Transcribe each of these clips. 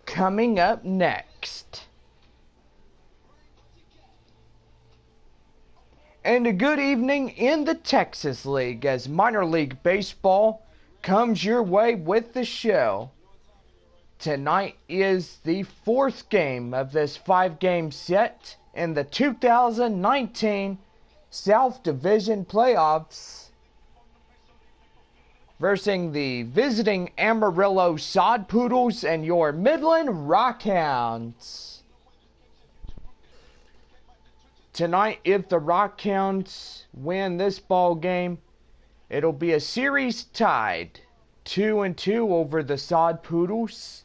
coming up next. And a good evening in the Texas League as minor league baseball comes your way with the show. Tonight is the fourth game of this 5-game set in the 2019 South Division Playoffs, versus the visiting Amarillo Sod Poodles and your Midland Rockhounds. Tonight, if the Rockhounds win this ball game, it'll be a series tied 2-2 over the Sod Poodles.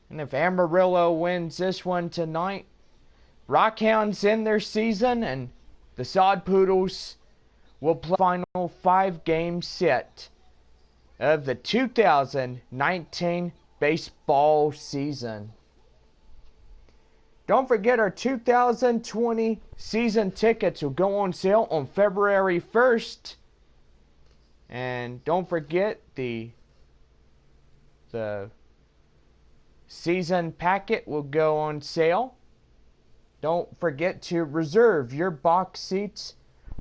And if Amarillo wins this one tonight, Rockhounds end their season and the Sod Poodles will play the final 5-game set of the 2019 baseball season. Don't forget our 2020 season tickets will go on sale on February 1st. And don't forget the season packet will go on sale. Don't forget to reserve your box seats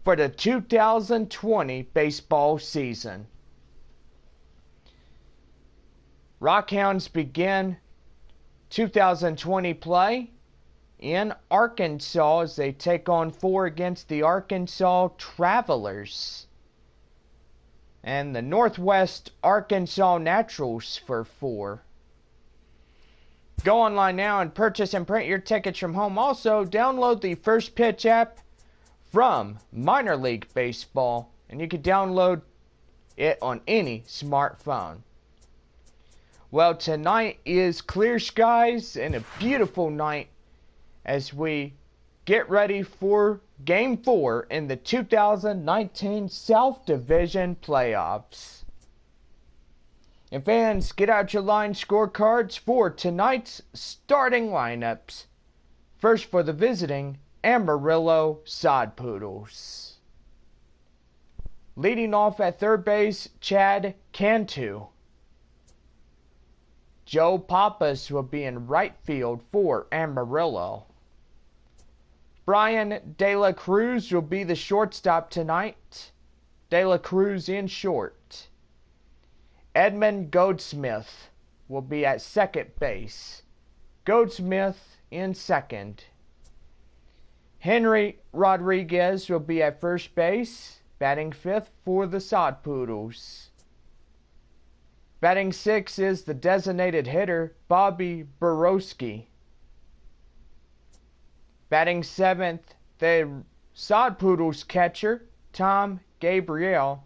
for the 2020 baseball season. Rockhounds begin 2020 play in Arkansas as they take on 4 against the Arkansas Travelers and the Northwest Arkansas Naturals for 4. Go online now and purchase and print your tickets from home. Also, download the First Pitch app from Minor League Baseball, and you can download it on any smartphone. Well, tonight is clear skies and a beautiful night as we get ready for Game 4 in the 2019 South Division Playoffs. And fans, get out your line scorecards for tonight's starting lineups. First for the visiting Amarillo Sod Poodles. Leading off at third base, Chad Cantu. Joe Pappas will be in right field for Amarillo. Brian De La Cruz will be the shortstop tonight. De La Cruz in short. Edmund Goldsmith will be at second base. Goldsmith in second. Henry Rodriguez will be at first base, batting fifth for the Sod Poodles. Batting sixth is the designated hitter, Bobby Borowski. Batting seventh, the Sod Poodles catcher, Tom Gabriel.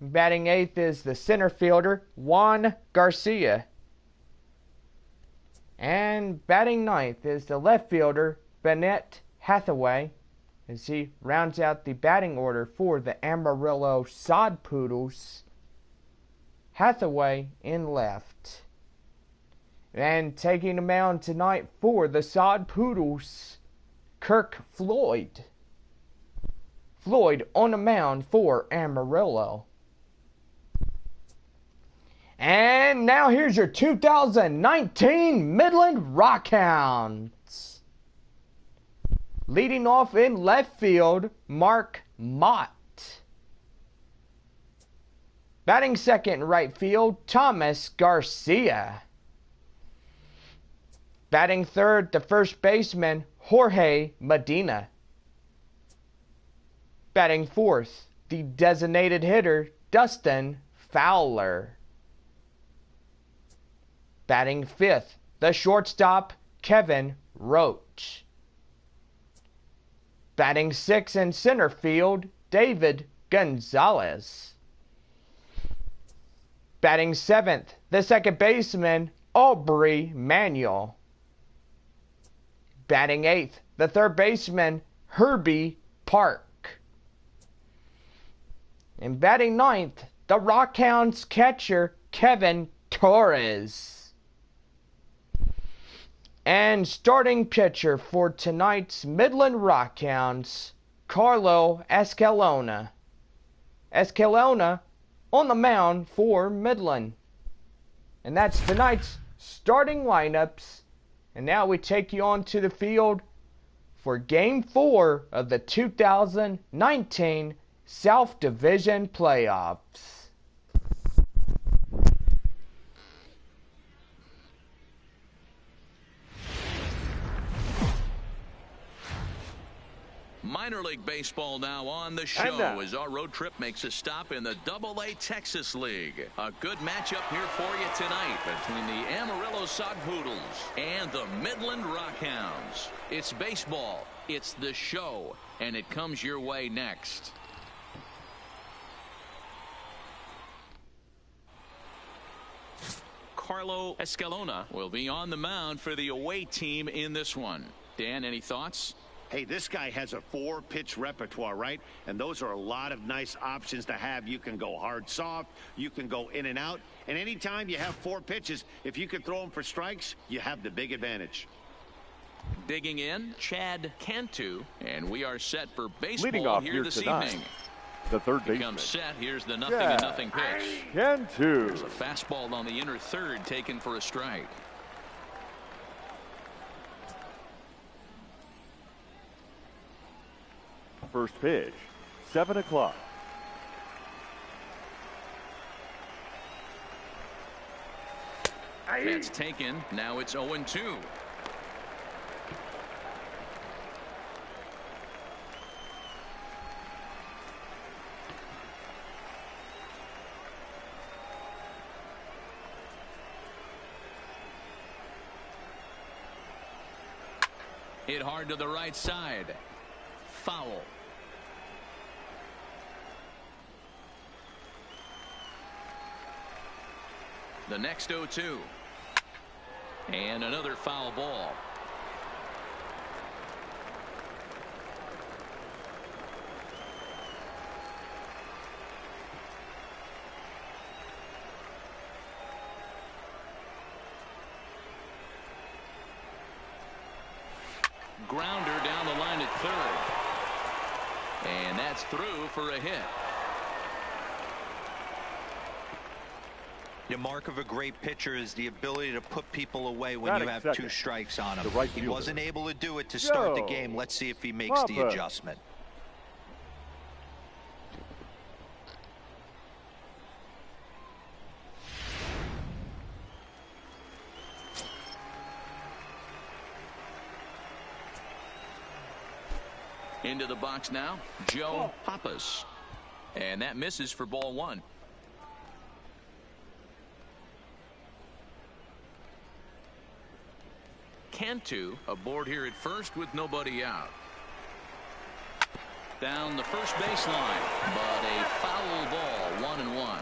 Batting eighth is the center fielder, Juan Garcia. And batting ninth is the left fielder, Bennett Hathaway, as he rounds out the batting order for the Amarillo Sod Poodles. Hathaway in left. And taking the mound tonight for the Sod Poodles, Kirk Floyd. Floyd on the mound for Amarillo. And now here's your 2019 Midland Rockhounds. Leading off in left field, Mark Mott. Batting second in right field, Thomas Garcia. Batting third, the first baseman, Jorge Medina. Batting fourth, the designated hitter, Dustin Fowler. Batting fifth, the shortstop, Kevin Roach. Batting sixth in center field, David Gonzalez. Batting seventh, the second baseman, Aubrey Manuel. Batting eighth, the third baseman, Herbie Park. And batting ninth, the Rockhounds catcher, Kevin Torres. And starting pitcher for tonight's Midland Rockhounds, Carlo Escalona. Escalona on the mound for Midland. And that's tonight's starting lineups. And now we take you on to the field for Game 4 of the 2019 South Division Playoffs. Minor League Baseball now on the show as our road trip makes a stop in the AA Texas League. A good matchup here for you tonight between the Amarillo Poodles and the Midland Rockhounds. It's baseball, it's the show, and it comes your way next. Carlo Escalona will be on the mound for the away team in this one. Dan, any thoughts? Hey, this guy has a 4-pitch repertoire, right? And those are a lot of nice options to have. You can go hard, soft. You can go in and out. And anytime you have 4 pitches, if you can throw them for strikes, you have the big advantage. Digging in, Chad Cantu. And we are set for baseball leading off here here this tonight, evening. The third baseman. Comes set. Here's the 0-0 pitch. Cantu. There's a fastball on the inner third taken for a strike. First pitch, 7 o'clock. That's taken. Now it's 0-2. Hit hard to the right side. Foul. The next 0-2. And another foul ball. Grounder down the line at third. And that's through for a hit. The mark of a great pitcher is the ability to put people away when you have second. 2 strikes on him. He wasn't able to do it to start the game. Let's see if he makes the adjustment. Into the box now, Joe Pappas. And that misses for ball 1. Cantu aboard here at first with nobody out. Down the first baseline, but a foul ball, 1-1.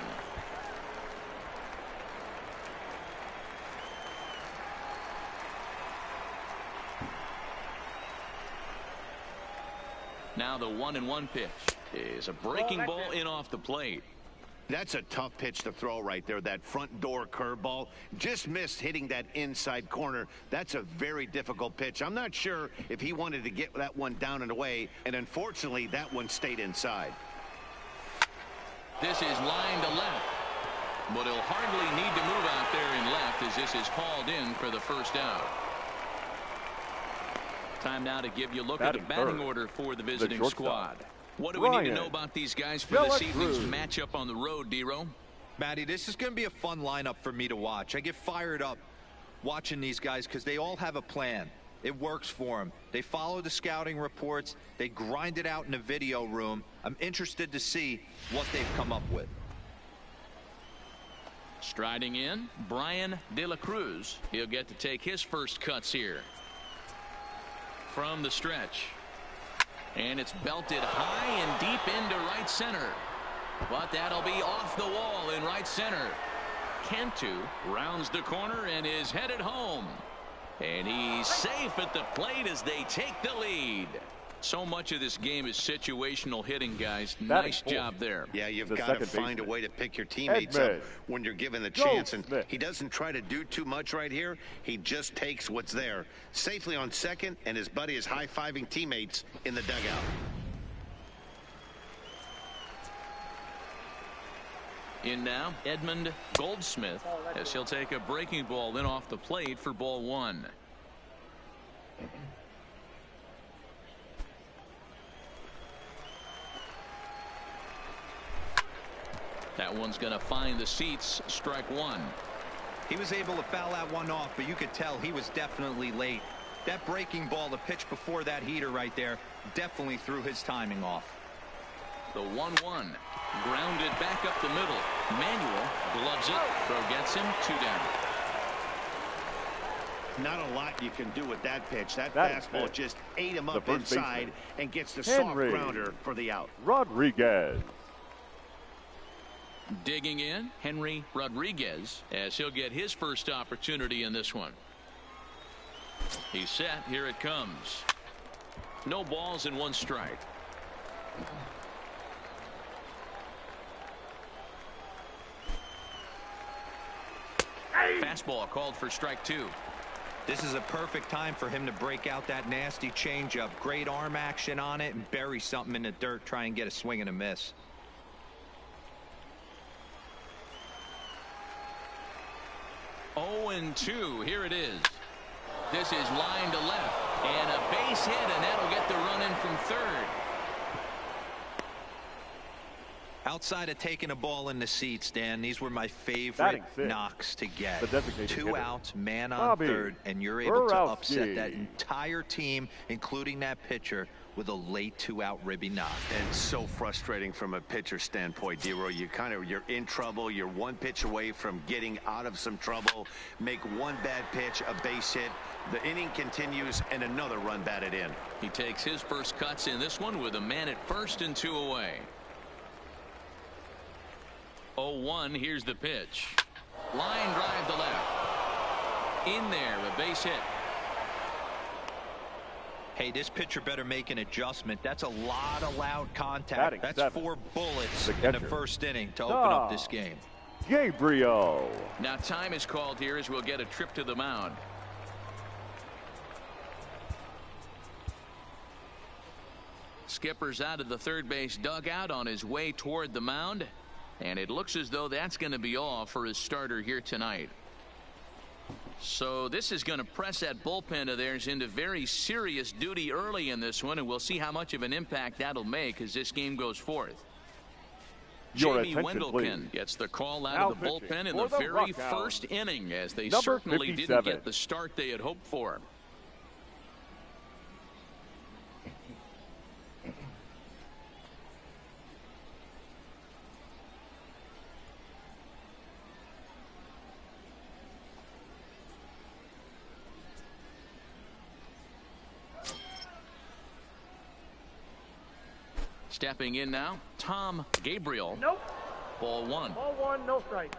Now the 1-1 pitch is a breaking ball in off the plate. That's a tough pitch to throw right there. That front door curveball just missed hitting that inside corner. That's a very difficult pitch. I'm not sure if he wanted to get that one down and away, and unfortunately that one stayed inside. This is line to left, but he'll hardly need to move out there in left as this is hauled in for the first out. Time now to give you a look at the batting order for the visiting squad. What do we need to know about these guys for this evening's matchup on the road, D-Row? Matty, this is going to be a fun lineup for me to watch. I get fired up watching these guys because they all have a plan. It works for them. They follow the scouting reports. They grind it out in the video room. I'm interested to see what they've come up with. Striding in, Brian De La Cruz. He'll get to take his first cuts here. From the stretch. And it's belted high and deep into right center. But that'll be off the wall in right center. Cantu rounds the corner and is headed home. And he's safe at the plate as they take the lead. So much of this game is situational hitting, guys. Nice job there. Yeah, you've got to find a way to pick your teammates up when you're given the chance. And he doesn't try to do too much right here. He just takes what's there. Safely on second, and his buddy is high-fiving teammates in the dugout. In now, Edmund Goldsmith, as he'll take a breaking ball in off the plate for ball one. That one's going to find the seats. Strike one. He was able to foul that one off, but you could tell he was definitely late. That breaking ball, the pitch before that heater right there, definitely threw his timing off. The 1-1. Grounded back up the middle. Manuel gloves it. Throw gets him. 2 down. Not a lot you can do with that pitch. That fastball just ate him up inside and gets the soft grounder for the out. Rodriguez. Digging in, Henry Rodriguez, as he'll get his first opportunity in this one. He's set. Here it comes. No balls and 1 strike. Fastball called for strike 2. This is a perfect time for him to break out that nasty changeup. Great arm action on it and bury something in the dirt. Try and get a swing and a miss. Oh, and 2. Here it is. This is line to left. And a base hit, and that'll get the run in from third. Outside of taking a ball in the seats, Dan, these were my favorite knocks to get. 2 outs, man on third, and you're able to upset that entire team, including that pitcher, with a late 2-out ribby knock. And so frustrating from a pitcher standpoint, D-Roy. You're in trouble. You're 1 pitch away from getting out of some trouble. Make 1 bad pitch, a base hit. The inning continues, and another run batted in. He takes his first cuts in this one with a man at first and 2 away. 0-1. Here's the pitch. Line drive to left. In there, a base hit. Hey, this pitcher better make an adjustment. That's a lot of loud contact. That's 4 bullets in the first inning to open up this game. Gabriel. Now time is called here as we'll get a trip to the mound. Skipper's out of the third base dugout on his way toward the mound. And it looks as though that's going to be all for his starter here tonight. So this is going to press that bullpen of theirs into very serious duty early in this one, and we'll see how much of an impact that'll make as this game goes forth. J.B. Wendelken gets the call out of the bullpen in the very first inning, as they certainly didn't get the start they had hoped for. Stepping in now, Tom Gabriel. Nope. Ball 1. Ball 1, no strike.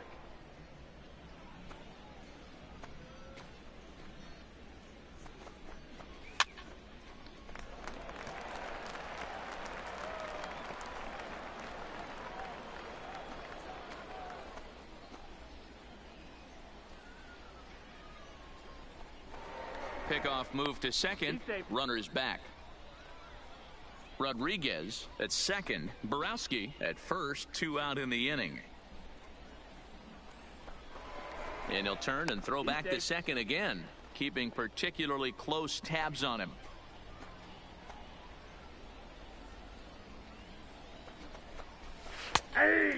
Pickoff move to second. Runners back. Rodriguez at second. Borowski at first. 2 out in the inning. And he'll turn and throw back to second again, keeping particularly close tabs on him.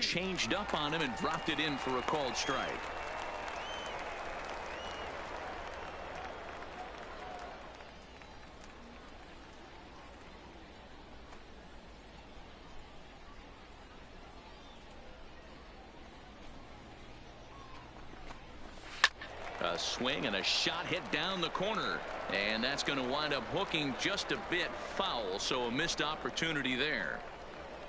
Changed up on him and dropped it in for a called strike. A swing and a shot hit down the corner, and that's going to wind up hooking just a bit foul, so a missed opportunity there.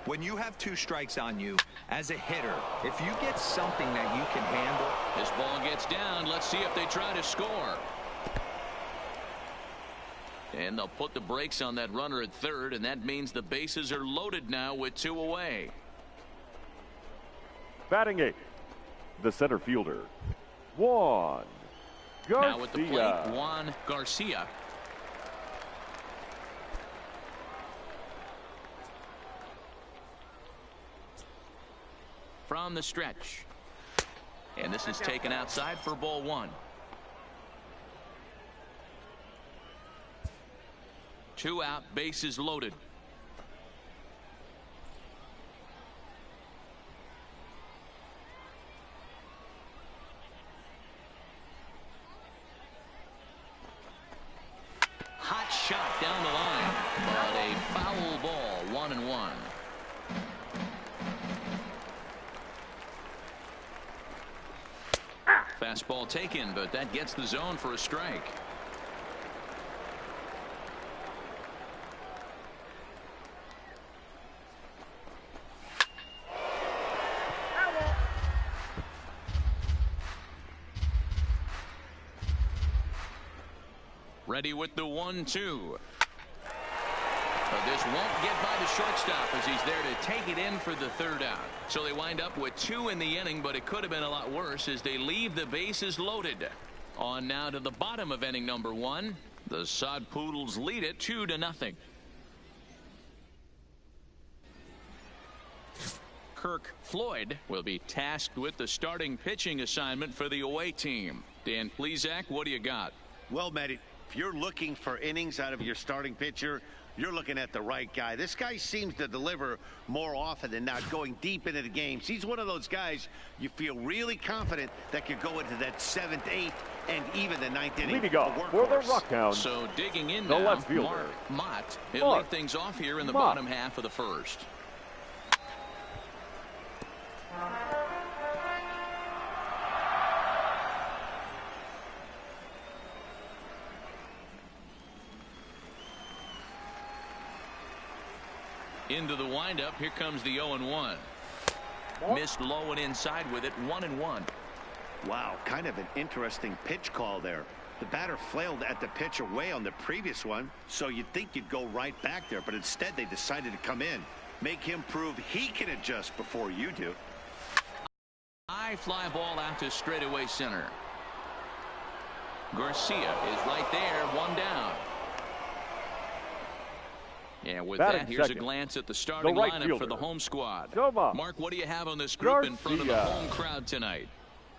When you have 2 strikes on you as a hitter, if you get something that you can handle. This ball gets down. Let's see if they try to score. And they'll put the brakes on that runner at third, and that means the bases are loaded now with 2 away. Batting 8th, the center fielder, Juan Garcia. Now at the plate, Juan Garcia. from the stretch. And this is taken outside for ball one. 2 out, bases loaded. Hot shot down the line, but a foul ball, 1-1. Fastball taken, but that gets the zone for a strike. Ready with the 1-2. But this won't get by the shortstop as he's there to take it in for the 3rd out. So they wind up with 2 in the inning, but it could have been a lot worse as they leave the bases loaded. On now to the bottom of inning number 1. The Sod Poodles lead it 2-0. Kirk Floyd will be tasked with the starting pitching assignment for the away team. Dan Plesac, what do you got? Well, Matt, if you're looking for innings out of your starting pitcher, you're looking at the right guy. This guy seems to deliver more often than not, going deep into the games. He's one of those guys you feel really confident that could go into that 7th, 8th, and even the 9th inning. Leading off for the Rockhounds. So digging in the now, left fielder, Mark Mott. He'll lead things off here in the bottom half of the 1st. Into the windup. Here comes the 0-1. Missed low and inside with it. 1-1. Wow, kind of an interesting pitch call there. The batter flailed at the pitch away on the previous one, so you'd think you'd go right back there, but instead they decided to come in. Make him prove he can adjust before you do. High fly ball out to straightaway center. Garcia is right there. 1 down. And with Batting that, here's second, a glance at the starting right lineup fielder, for the home squad. Mark, what do you have on this group in front of the Garcia. home crowd tonight?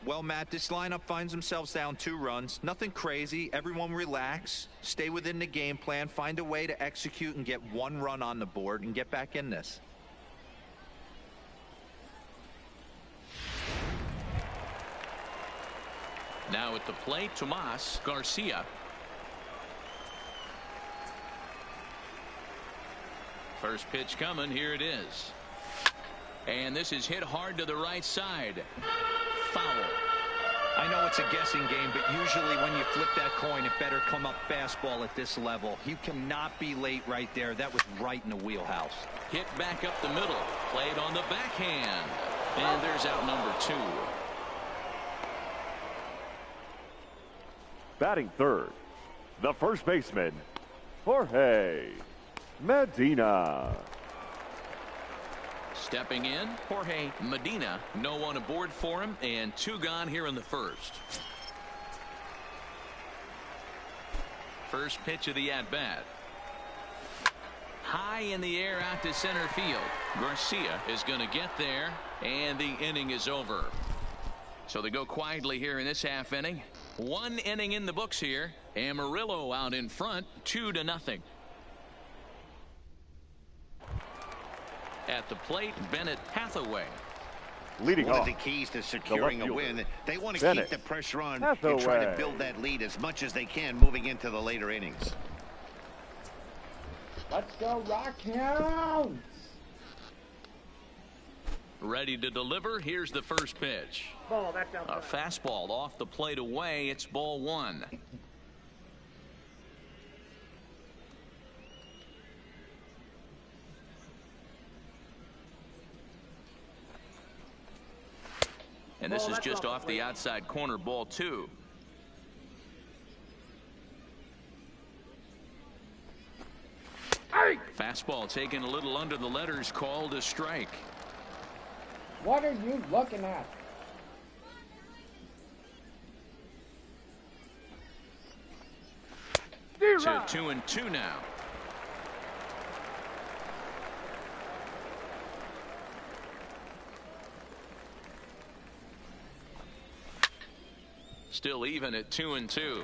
Well, Matt, this lineup finds themselves down 2 runs. Nothing crazy. Everyone relax. Stay within the game plan. Find a way to execute and get 1 run on the board and get back in this. Now at the plate, Tomas Garcia. First pitch coming. Here it is. And this is hit hard to the right side. Foul. I know it's a guessing game, but usually when you flip that coin, it better come up fastball at this level. You cannot be late right there. That was right in the wheelhouse. Hit back up the middle. Played on the backhand. And there's out number 2. Batting third, the first baseman, Jorge Medina. Stepping in, Jorge Medina. No one aboard for him, and 2 gone here in the 1st. First pitch of the at-bat. High in the air out to center field. Garcia is going to get there, and the inning is over. So they go quietly here in this half inning. 1 inning in the books here. Amarillo out in front, 2-0. At the plate, Bennett Hathaway. Leading One off of the keys to securing a win. They want to Bennett keep the pressure on Hathaway. and try to build that lead as much as they can moving into the later innings. Let's go, Rockhounds! Ready to deliver. Here's the first pitch. Ball, that's A fastball off the plate away. It's ball 1. And this is just off the outside corner, ball 2. Fastball taken a little under the letters, called a strike. What are you looking at? To 2-2 now. Still even at 2-2.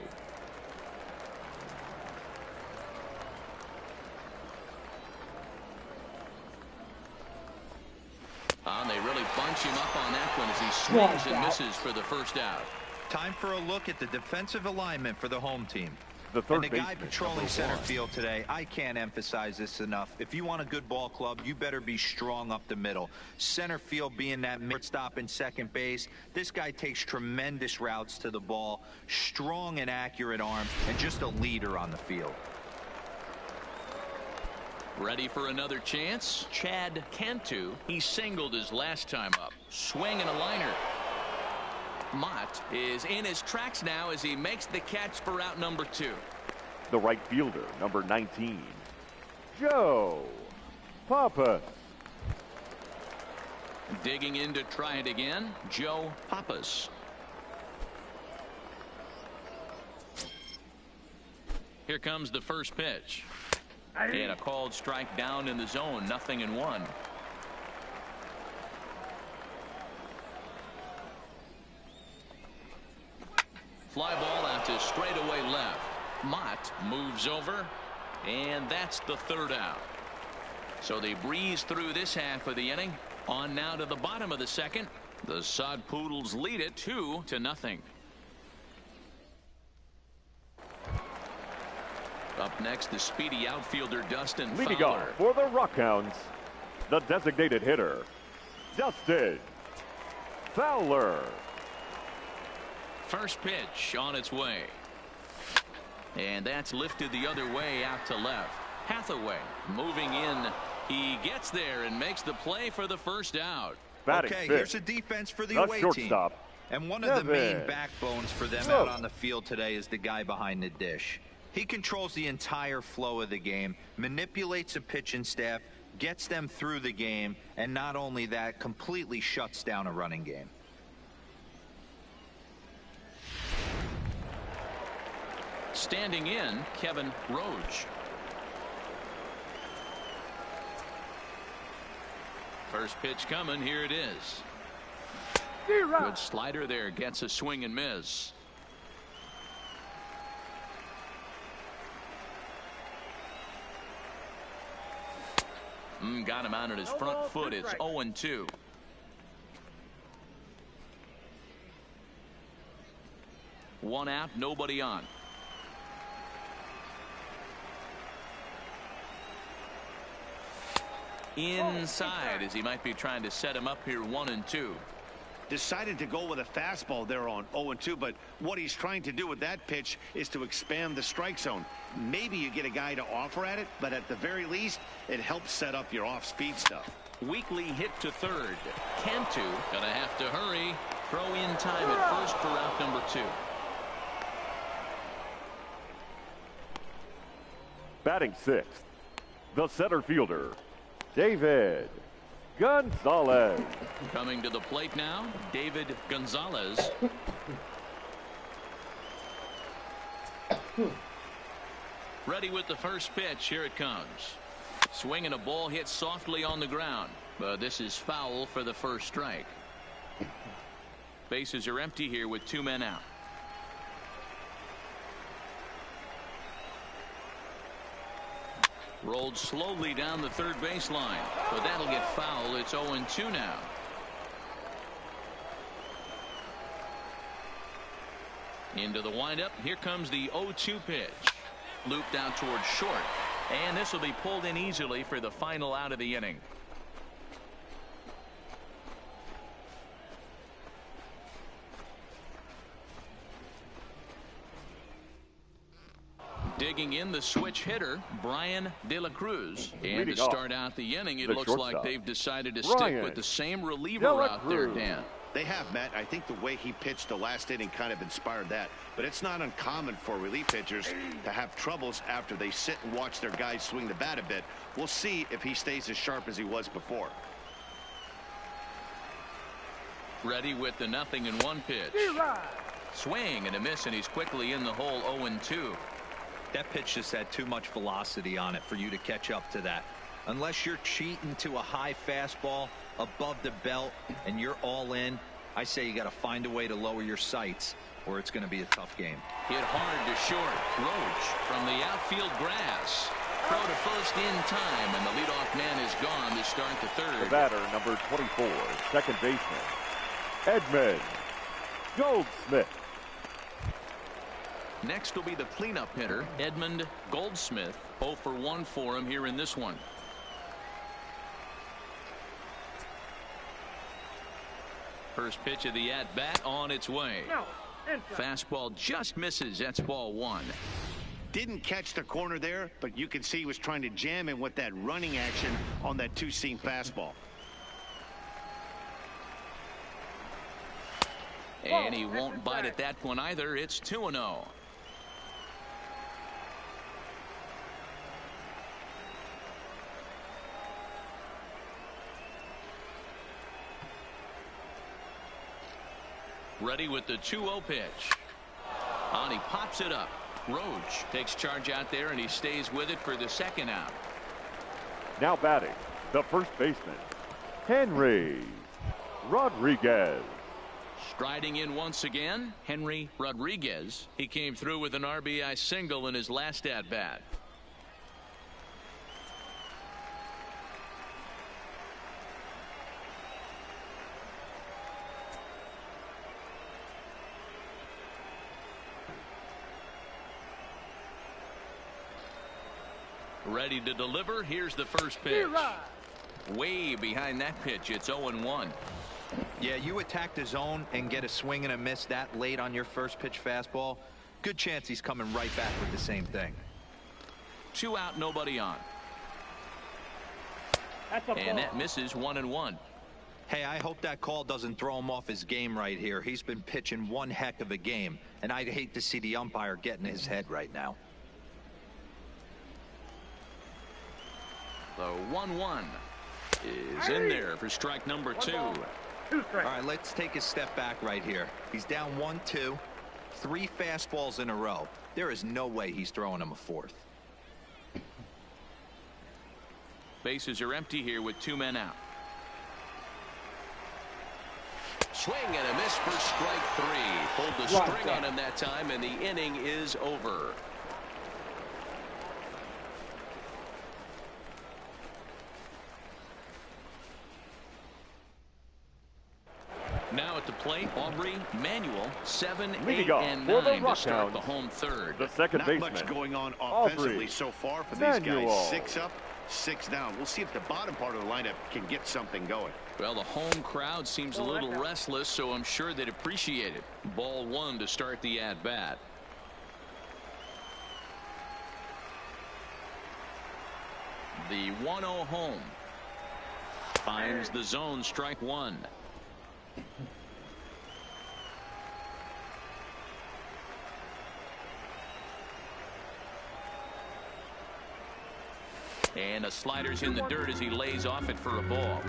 They really bunch him up on that one as he swings and misses for the first out. Time for a look at the defensive alignment for the home team. The third and the guy baseman, patrolling center field today, I can't emphasize this enough. If you want a good ball club, you better be strong up the middle. Center field being that mid-stop in second base. This guy takes tremendous routes to the ball, strong and accurate arm, and just a leader on the field. Ready for another chance? Chad Cantu. He singled his last time up. Swing and a liner. Mott is in his tracks now as he makes the catch for out number 2. The right fielder, number 19, Joe Pappas. Digging in to try it again, Joe Pappas. Here comes the first pitch. And a called strike down in the zone, 0-1. Fly ball out to straightaway left. Mott moves over, and that's the third out. So they breeze through this half of the inning. On now to the bottom of the second. The Sod Poodles lead it 2-0. Up next, the speedy outfielder Dustin Leading Fowler. off for the Rockhounds, the designated hitter, Dustin Fowler. First pitch on its way. And that's lifted the other way out to left. Hathaway moving in. He gets there and makes the play for the first out. Batting Okay, fifth, here's a defense for the the away shortstop, team. And one of the main Devin. backbones for them out on the field today is the guy behind the dish. He controls the entire flow of the game, manipulates a pitching staff, gets them through the game, and not only that, completely shuts down a running game. Standing in, Kevin Roach. First pitch coming. Here it is. Good slider there. Gets a swing and miss. Got him out on his front foot. It's 0-2. One out, nobody on. Inside as he might be trying to set him up here 1-2. Decided to go with a fastball there on 0-2, but what he's trying to do with that pitch is to expand the strike zone. Maybe you get a guy to offer at it, but at the very least, it helps set up your off-speed stuff. Weekly hit to third. Cantu gonna have to hurry. Throw in time at first for out number 2. batting sixth, the center fielder, David Gonzalez. Coming to the plate now, David Gonzalez. Ready with the first pitch. Here it comes. Swinging a ball hit softly on the ground, but this is foul for the first strike. Bases are empty here with 2 men out. Rolled slowly down the third baseline, but that'll get foul. It's 0-2 now. Into the windup. Here comes the 0-2 pitch. Looped out towards short, and this will be pulled in easily for the final out of the inning. Digging in, the switch hitter, Brian De La Cruz. And to start out the inning, it looks like they've decided to stick with the same reliever out there, Dan. They have, Matt. I think the way he pitched the last inning kind of inspired that. But it's not uncommon for relief pitchers to have troubles after they sit and watch their guys swing the bat a bit. We'll see if he stays as sharp as he was before. Ready with the 0-1 pitch. Swing and a miss, and he's quickly in the hole. 0-2. That pitch just had too much velocity on it for you to catch up to that. Unless you're cheating to a high fastball above the belt and you're all in, I say you got to find a way to lower your sights or it's going to be a tough game. Hit hard to short. Roach from the outfield grass. Throw to first in time, and the leadoff man is gone to start the third. The batter, number 24, second baseman, Edmund Goldsmith. Next will be the cleanup hitter, Edmund Goldsmith. 0 for 1 for him here in this one. First pitch of the at-bat on its way. Fastball just misses. That's ball 1. Didn't catch the corner there, but you can see he was trying to jam him with that running action on that two-seam fastball. And he won't bite at that one either. It's 2-0. Ready with the 2-0 pitch. And he pops it up. Roach takes charge out there, and he stays with it for the second out. Now batting, the first baseman, Henry Rodriguez. Striding in once again, Henry Rodriguez. He came through with an RBI single in his last at-bat. Ready to deliver. Here's the first pitch. Way behind that pitch. It's 0-1. Yeah, you attack the zone and get a swing and a miss that late on your first pitch fastball. Good chance he's coming right back with the same thing. 2 out, nobody on. And that misses 1-1. Hey, I hope that call doesn't throw him off his game right here. He's been pitching one heck of a game, and I'd hate to see the umpire get in his head right now. The 1-1 is in there for strike number 2. All right, let's take a step back right here. He's down 1-2, 3 fastballs in a row. There is no way he's throwing him a fourth. Bases are empty here with 2 men out. Swing and a miss for strike 3. Pulled the string on him that time, and the inning is over. Now at the plate, Aubrey Manuel, 7, 8, and 9 to start the home third. The second baseman. Not much going on offensively Aubrey so far for Manuel. these guys. 6 up, 6 down. We'll see if the bottom part of the lineup can get something going. Well, the home crowd seems a little restless, so I'm sure they'd appreciate it. Ball 1 to start the at-bat. The 1-0 home. Finds the zone, strike 1. And a slider's in the dirt as he lays off it for a ball.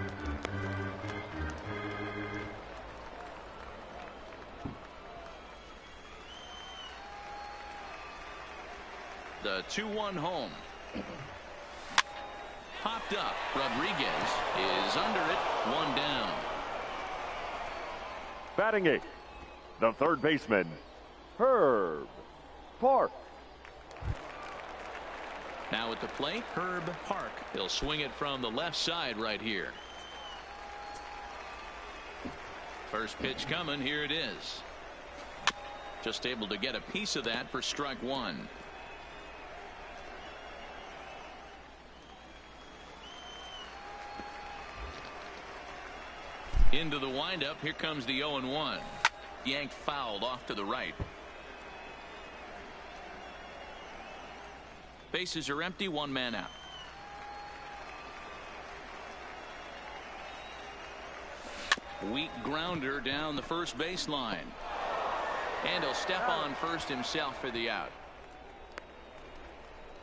The 2-1 home. Popped up. Rodriguez is under it. 1 down. Batting 8th, the third baseman, Herb Park. Now at the plate, Herb Park. He'll swing it from the left side right here. First pitch coming. Here it is. Just able to get a piece of that for strike 1. Into the windup. Here comes the 0-1. Yanked fouled off to the right. Bases are empty. 1 man out. Weak grounder down the first baseline. And he'll step on first himself for the out.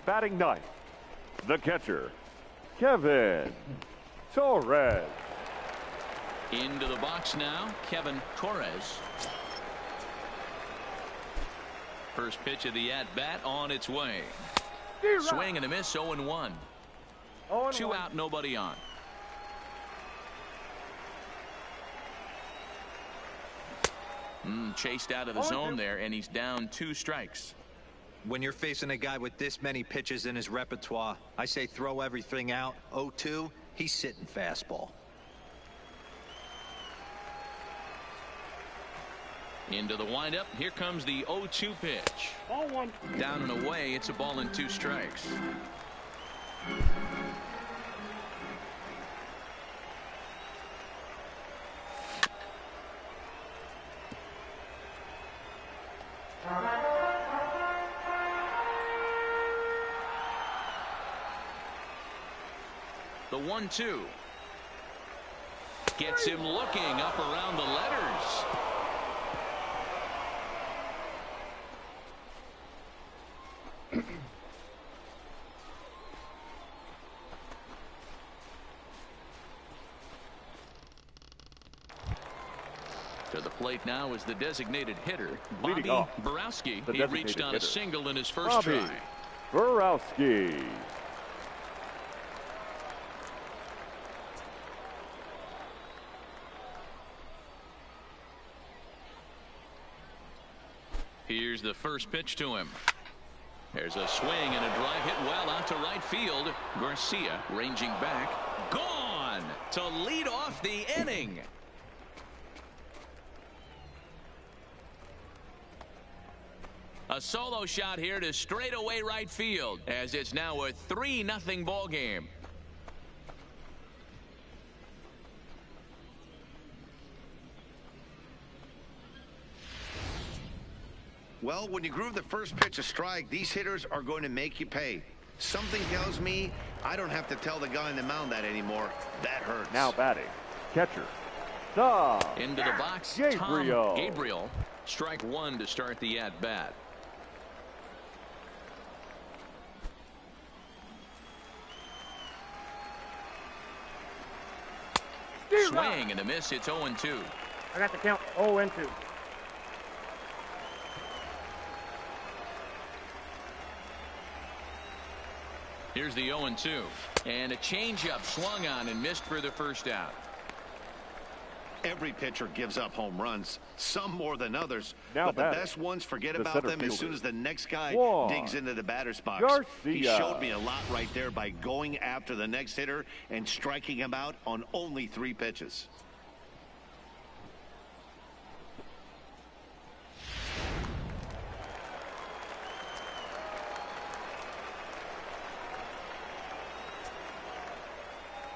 Batting 9th, the catcher, Kevin Torres. Into the box now, Kevin Torres. First pitch of the at-bat on its way. Swing and a miss, 0-1. 2 out, nobody on. Chased out of the zone there, and he's down 2 strikes. When you're facing a guy with this many pitches in his repertoire, I say throw everything out. 0-2, he's sitting fastball. Into the windup. Here comes the 0-2 pitch. Ball 1. Down and away. It's a ball and 2 strikes. The 1-2 gets him looking up around the letters. To the plate now is the designated hitter, Bobby Borowski. He reached on a single in his first try. Borowski. Here's the first pitch to him. There's a swing and a drive hit well out to right field. Garcia ranging back. Gone to lead off the inning. A solo shot here to straightaway right field, as it's now a 3-0 ball game. Well, when you groove the first pitch a strike, these hitters are going to make you pay. Something tells me I don't have to tell the guy on the mound that anymore. That hurts. Now batting, catcher, into the box, Gabriel. Tom Gabriel. Strike 1 to start the at-bat. Swing and a miss. It's 0-2. I got the count. 0-2. Here's the 0-2. And a changeup swung on and missed for the first out. Every pitcher gives up home runs, some more than others. Now but the best ones forget about them as soon as the next guy digs into the batter's box. Garcia. He showed me a lot right there by going after the next hitter and striking him out on only 3 pitches.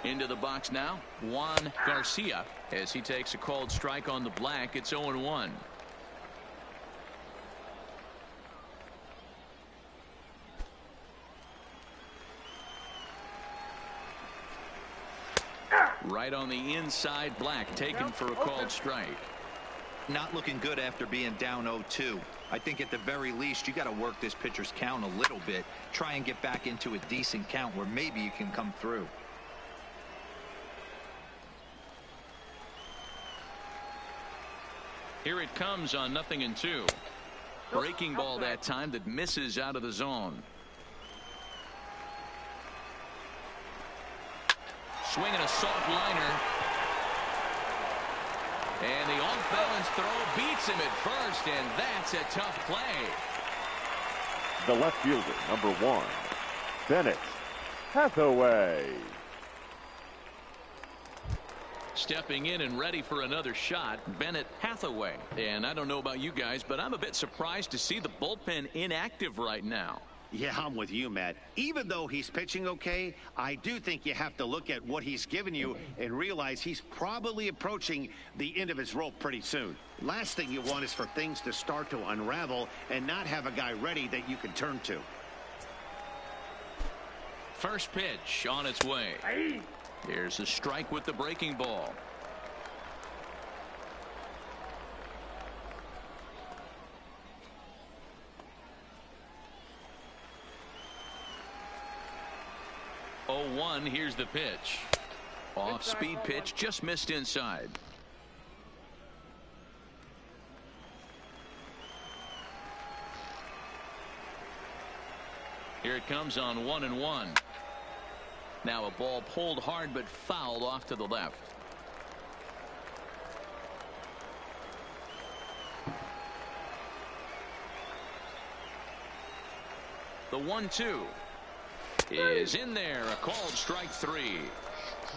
Into the box now, Juan Garcia, as he takes a called strike on the black. It's 0-1. Right on the inside, black taken for a called strike. Not looking good after being down 0-2. I think at the very least you got to work this pitcher's count a little bit. Try and get back into a decent count where maybe you can come through. Here it comes on 0-2. Breaking ball that time that misses out of the zone. Swinging a soft liner. And the off-balance throw beats him at first, and that's a tough play. The left fielder, number 1, Bennett Hathaway. Stepping in and ready for another shot, Bennett Hathaway. And I don't know about you guys, but I'm a bit surprised to see the bullpen inactive right now. Yeah, I'm with you, Matt. Even though he's pitching okay, I do think you have to look at what he's given you and realize he's probably approaching the end of his rope pretty soon. Last thing you want is for things to start to unravel and not have a guy ready that you can turn to. First pitch on its way. Here's a strike with the breaking ball. Oh, 1. Here's the pitch. Off speed pitch, just missed inside. Here it comes on 1-1. Now a ball pulled hard but fouled off to the left. The 1-2 is in there. A called strike 3.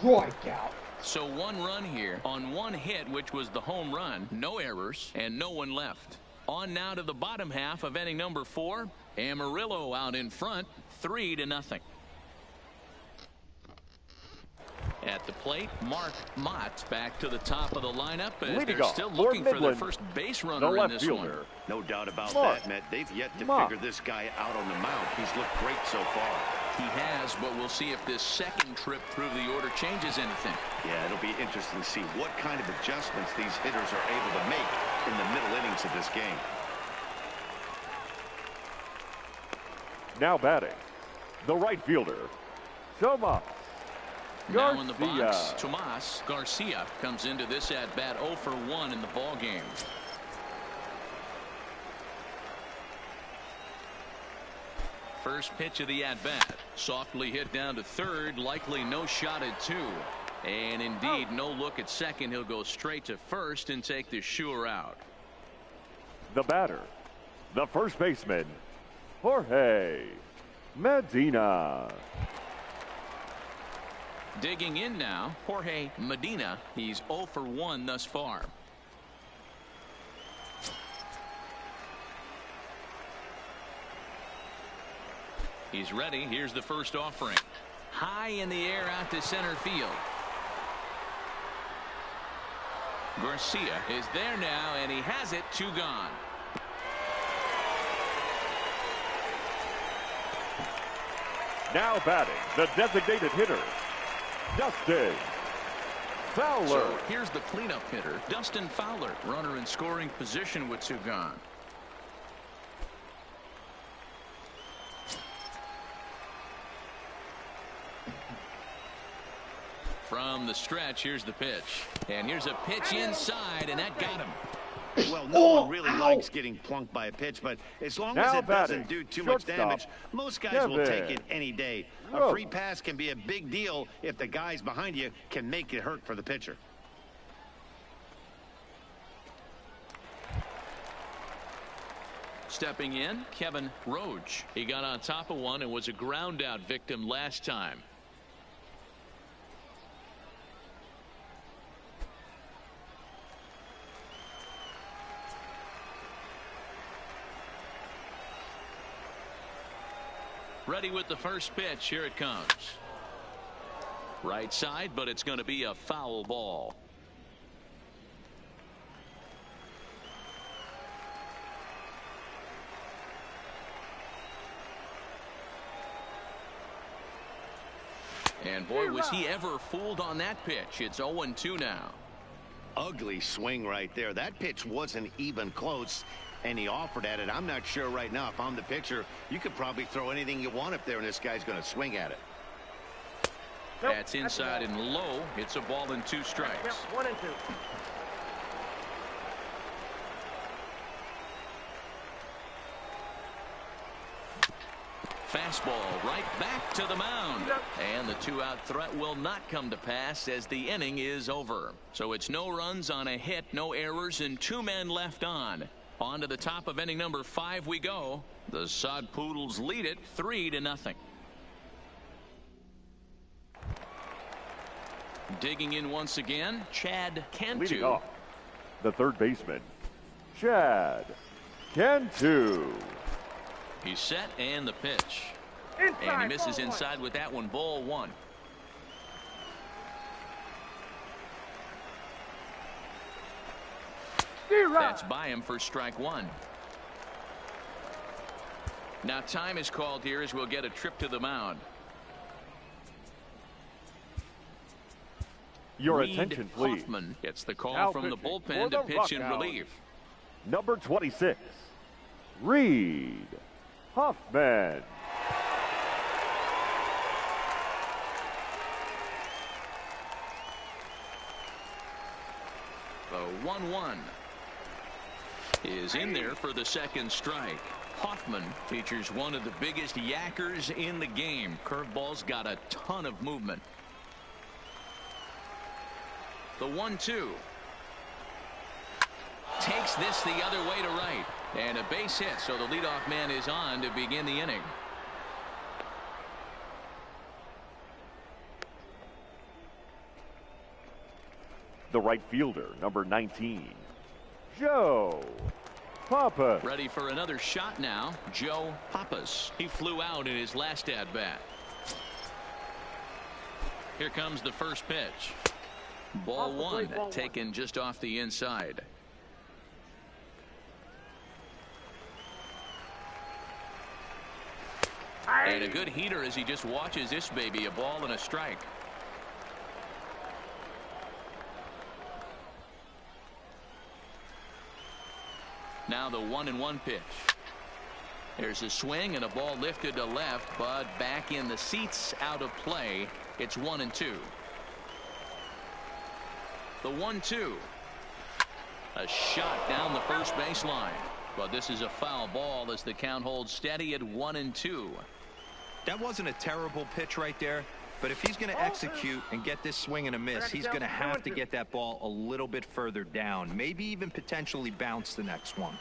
Strikeout. So 1 run here on 1 hit, which was the home run. No errors and no one left. On now to the bottom half of inning number 4. Amarillo out in front, 3-0. At the plate, Mark Mott back to the top of the lineup as they're still looking for their first base runner in this one. No doubt about that, Matt. They've yet to figure this guy out on the mound. He's looked great so far. He has, but we'll see if this second trip through the order changes anything. Yeah, it'll be interesting to see what kind of adjustments these hitters are able to make in the middle innings of this game. Now batting, the right fielder, Tomas Now in the Garcia. box, Tomas Garcia comes into this at-bat 0 for 1 in the ball game. First pitch of the at-bat. Softly hit down to third. Likely no shot at 2. And indeed, no look at second. He'll go straight to first and take the sure out. The batter, the first baseman, Jorge Medina. Digging in now, Jorge Medina. He's 0 for 1 thus far. He's ready. Here's the first offering. High in the air out to center field. Garcia is there now, and he has it. 2 gone. Now batting, the designated hitter, Dustin Fowler. So here's the cleanup hitter, Dustin Fowler. Runner in scoring position with 2 gone. From the stretch, here's the pitch. And here's a pitch inside, and that got him. Well, no one really likes getting plunked by a pitch, but as long as it doesn't do too much damage, most guys will take it any day. A free pass can be a big deal if the guys behind you can make it hurt for the pitcher. Stepping in, Kevin Roach. He got on top of one and was a ground out victim last time. Ready with the first pitch. Here it comes. Right side, but it's going to be a foul ball. And boy, was he ever fooled on that pitch. It's 0-2 now. Ugly swing right there. That pitch wasn't even close, and he offered at it. I'm not sure right now if I'm the pitcher. You could probably throw anything you want up there, and this guy's going to swing at it. That's inside and low. It's a ball and 2 strikes. Yep, 1 and 2. Fastball right back to the mound. And the 2-out threat will not come to pass as the inning is over. So it's no runs on a hit, no errors, and 2 men left on. On to the top of inning number 5 we go. The Sod Poodles lead it 3-0. Digging in once again, Chad Leading Cantu. off, the third baseman, Chad Cantu. He's set and the pitch. Inside, And he misses ball inside with that one. Ball 1. That's by him for strike 1. Now time is called here as we'll get a trip to the mound. Your Reed attention, please. Hoffman gets the call Now from the pitching bullpen for to the pitch in Rockhounds. relief. Number 26, Reed Hoffman. The 1-1 is in there for the second strike. Hoffman features one of the biggest yackers in the game. Curveball's got a ton of movement. The 1-2 takes this the other way to right, and a base hit, so the leadoff man is on to begin the inning. The right fielder, number 19, Joe Papa. Ready for another shot now, Joe Pappas. He flew out in his last at-bat. Here comes the first pitch. Ball one, taken just off the inside. And a good heater as he just watches this baby, a ball and a strike. Now the 1-1 pitch. There's a swing and a ball lifted to left, but back in the seats, out of play. It's 1-2. The 1-2. A shot down the first baseline, but this is a foul ball as the count holds steady at 1-2. That wasn't a terrible pitch right there, but if he's going to execute and get this swing and a miss, he's going to have to get that ball a little bit further down, maybe even potentially bounce the next one.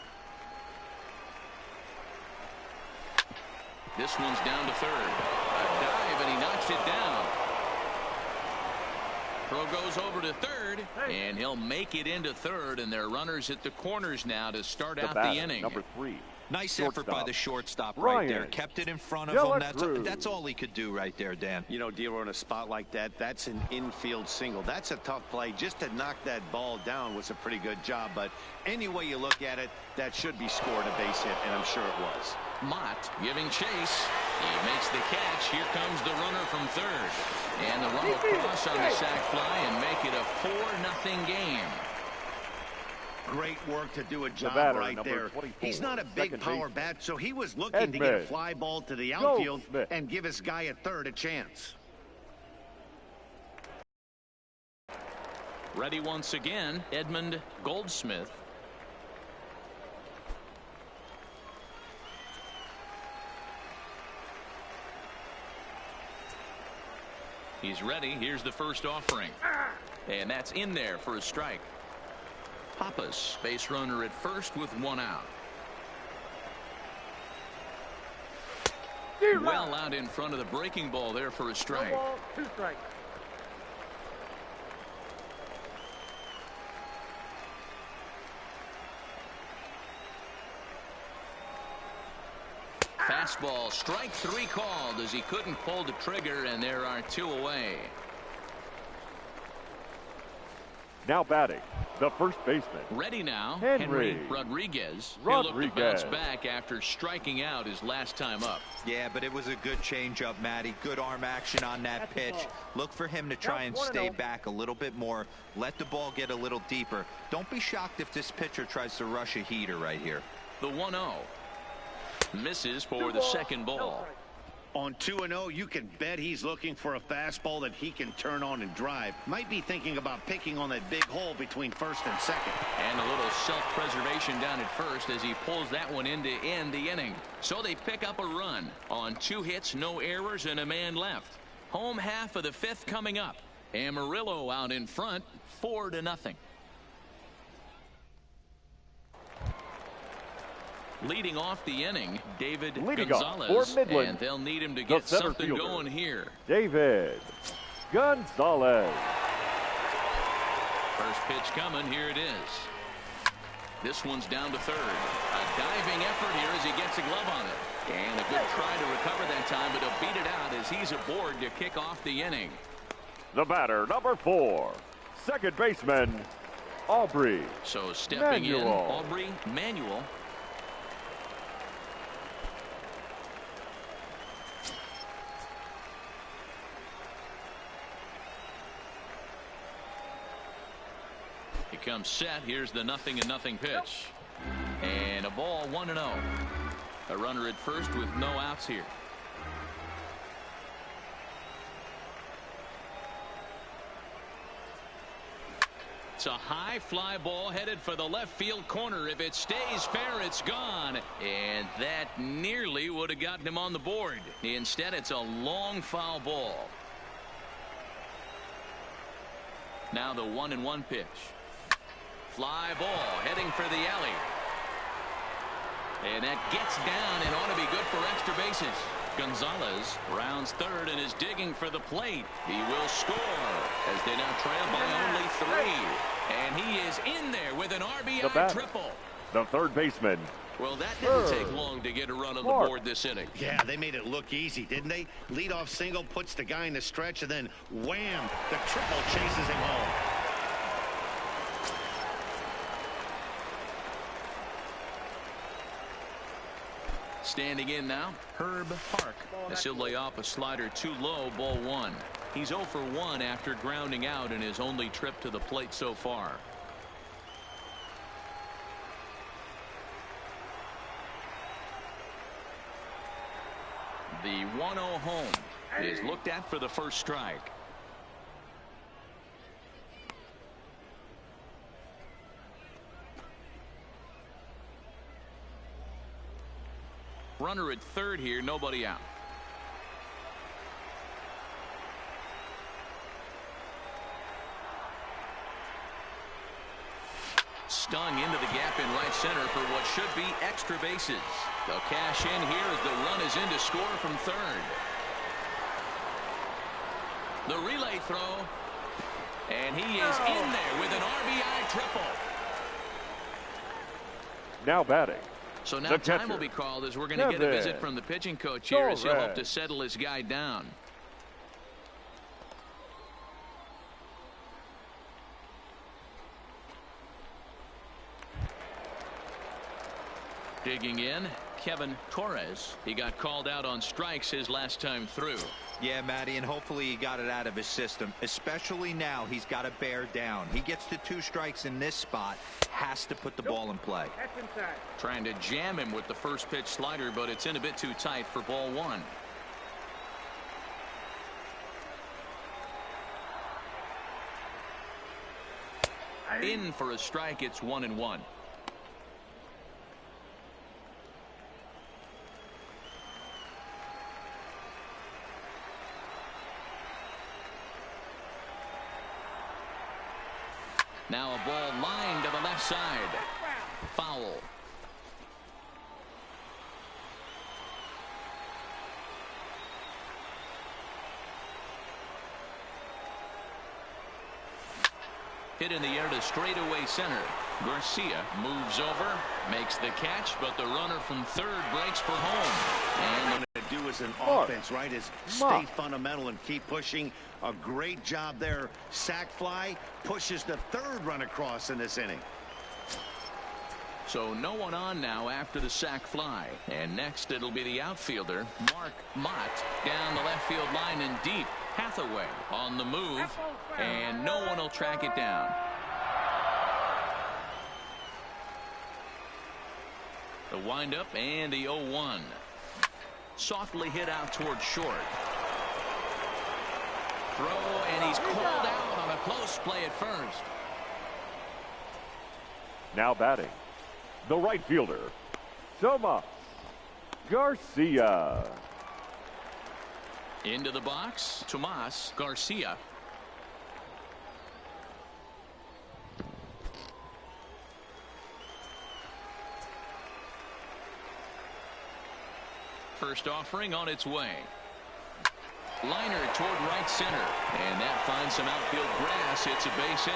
This one's down to third. A dive, and he knocks it down. Throw goes over to third, and he'll make it into third, and there are runners at the corners now to start out the inning. Number 3. Nice Shortstop. effort by the shortstop Ryan right there. Kept it in front of him. That's all he could do right there, Dan. You know, D'Lo, in a spot like that, that's an infield single. That's a tough play. Just to knock that ball down was a pretty good job. But any way you look at it, that should be scored a base hit, and I'm sure it was. Mott giving chase. He makes the catch. Here comes the runner from third. And the run will cross on the sac fly and make it a 4-0 game. Great work to do a job batter, right there. 24, He's not a big power baseman. bat, so he was looking to get a fly ball to the outfield and give his guy at third a chance. Ready once again, Edmund Goldsmith. He's ready. Here's the first offering. And that's in there for a strike. Pappas, base runner at first with one out. Well out in front of the breaking ball there for a strike. 2 strikes. Fastball, strike 3 called as he couldn't pull the trigger, and there are 2 away. Now batting, the first baseman. Ready now, Henry Rodriguez. He'll look to bounce back after striking out his last time up. Yeah, but it was a good changeup, Matty. Good arm action on that pitch. Look for him to try and stay back a little bit more. Let the ball get a little deeper. Don't be shocked if this pitcher tries to rush a heater right here. The 1-0. Misses for the second ball. On 2-0, you can bet he's looking for a fastball that he can turn on and drive. Might be thinking about picking on that big hole between first and second. And a little self-preservation down at first as he pulls that one in to end the inning. So they pick up a run on 2 hits, no errors, and a man left. Home half of the 5th coming up. Amarillo out in front, 4-0. Leading off the inning, David Gonzalez, for Midland, and they'll need him to get something going here. David Gonzalez. First pitch coming, here it is. This one's down to third. A diving effort here as he gets a glove on it. And a good try to recover that time, but he'll beat it out as he's aboard to kick off the inning. The batter, number 4, second baseman, Aubrey. So stepping in, Aubrey Manuel. Comes set. Here's the 0-0 pitch, and a ball, 1-0. A runner at first with no outs here. It's a high fly ball headed for the left field corner. If it stays fair, it's gone, and that nearly would have gotten him on the board. Instead, it's a long foul ball. Now the 1-1 pitch. Fly ball heading for the alley. And that gets down and ought to be good for extra bases. Gonzalez rounds third and is digging for the plate. He will score as they now trail by only 3. And he is in there with an RBI triple. The third baseman. Well, that didn't take long to get a run on the board this inning. Yeah, they made it look easy, didn't they? Leadoff single puts the guy in the stretch, and then wham, the triple chases him home. Standing in now, Herb Park, as he'll lay off a slider too low, ball 1. He's 0 for 1 after grounding out in his only trip to the plate so far. The 1-0 home is looked at for the first strike. Runner at third here, nobody out. Stung into the gap in right center for what should be extra bases. They'll cash in here as the run is in to score from third. The relay throw. And he is in there with an RBI triple. Now batting. So now time will be called as we're going to get a visit from the pitching coach here as he'll hope to settle his guy down. Digging in, Kevin Torres. He got called out on strikes his last time through. Yeah, Matty, and hopefully he got it out of his system. Especially now, he's got to bear down. He gets to 2 strikes in this spot, has to put the ball in play. That's inside. Trying to jam him with the first pitch slider, but it's in a bit too tight for ball 1. In for a strike, it's 1-1. Now a ball lined to the left side. Foul. Hit in the air to straightaway center. Garcia moves over, makes the catch, but the runner from third breaks for home. And to do as an offense, right, is stay fundamental and keep pushing. A great job there. Sac fly pushes the third run across in this inning. So no one on now after the sac fly. And next it'll be the outfielder, Mark Mott, down the left field line and deep. Hathaway on the move, and no one will track it down. The windup and the 0-1. Softly hit out toward short. Throw, and he's called out on a close play at first. Now batting, the right fielder, Tomas Garcia. Into the box, Tomas Garcia. First offering on its way. Liner toward right center, and that finds some outfield grass. It's a base hit.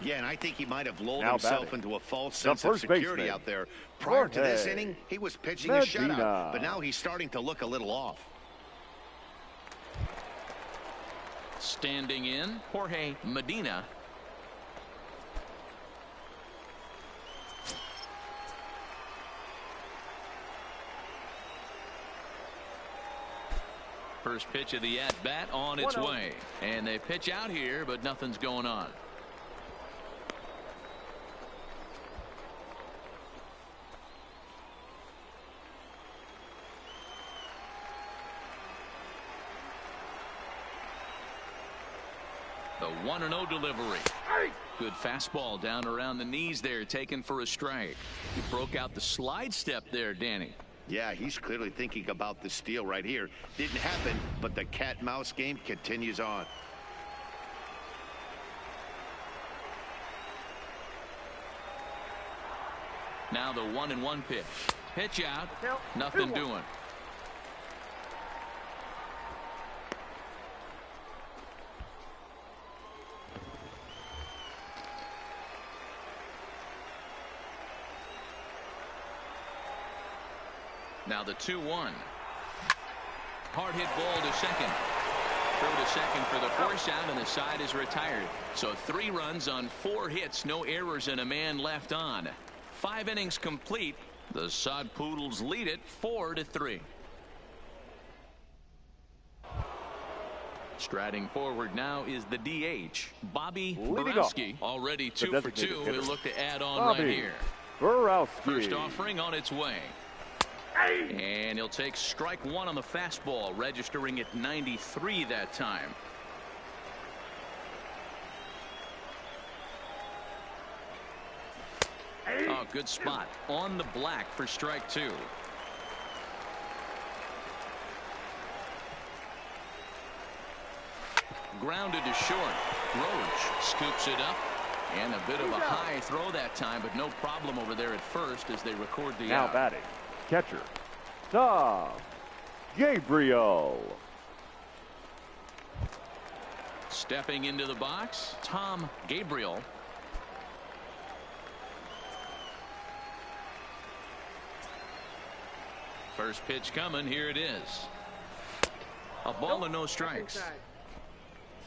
Yeah, and I think he might have lulled himself into a false sense of of security out there. Prior to this inning, he was pitching a shutout, but now he's starting to look a little off. Standing in, Jorge Medina. First pitch of the at-bat on its way. And they pitch out here, but nothing's going on. The 1-0 delivery. Good fastball down around the knees there, taken for a strike. He broke out the slide step there, Danny. Yeah, he's clearly thinking about the steal right here. Didn't happen, but the cat-mouse game continues on. Now the 1-1 pitch. Pitch out. Nothing doing. Now the 2-1. Hard hit ball to second. Throw to second for the force out, and the side is retired. So 3 runs on 4 hits, no errors, and a man left on. 5 innings complete. The Sod Poodles lead it 4-3. Striding forward now is the DH, Bobby Borowski. Already 2 for 2. He'll look to add on right here. Borowski. First offering on its way. And he'll take strike 1 on the fastball, registering at 93 that time. Oh, good spot on the black for strike 2. Grounded to short. Roach scoops it up. And a bit of a high throw that time, but no problem over there at first as they record the now out. Batting. Catcher. Tom Gabriel. Stepping into the box, Tom Gabriel. First pitch coming. Here it is. A ball and no strikes.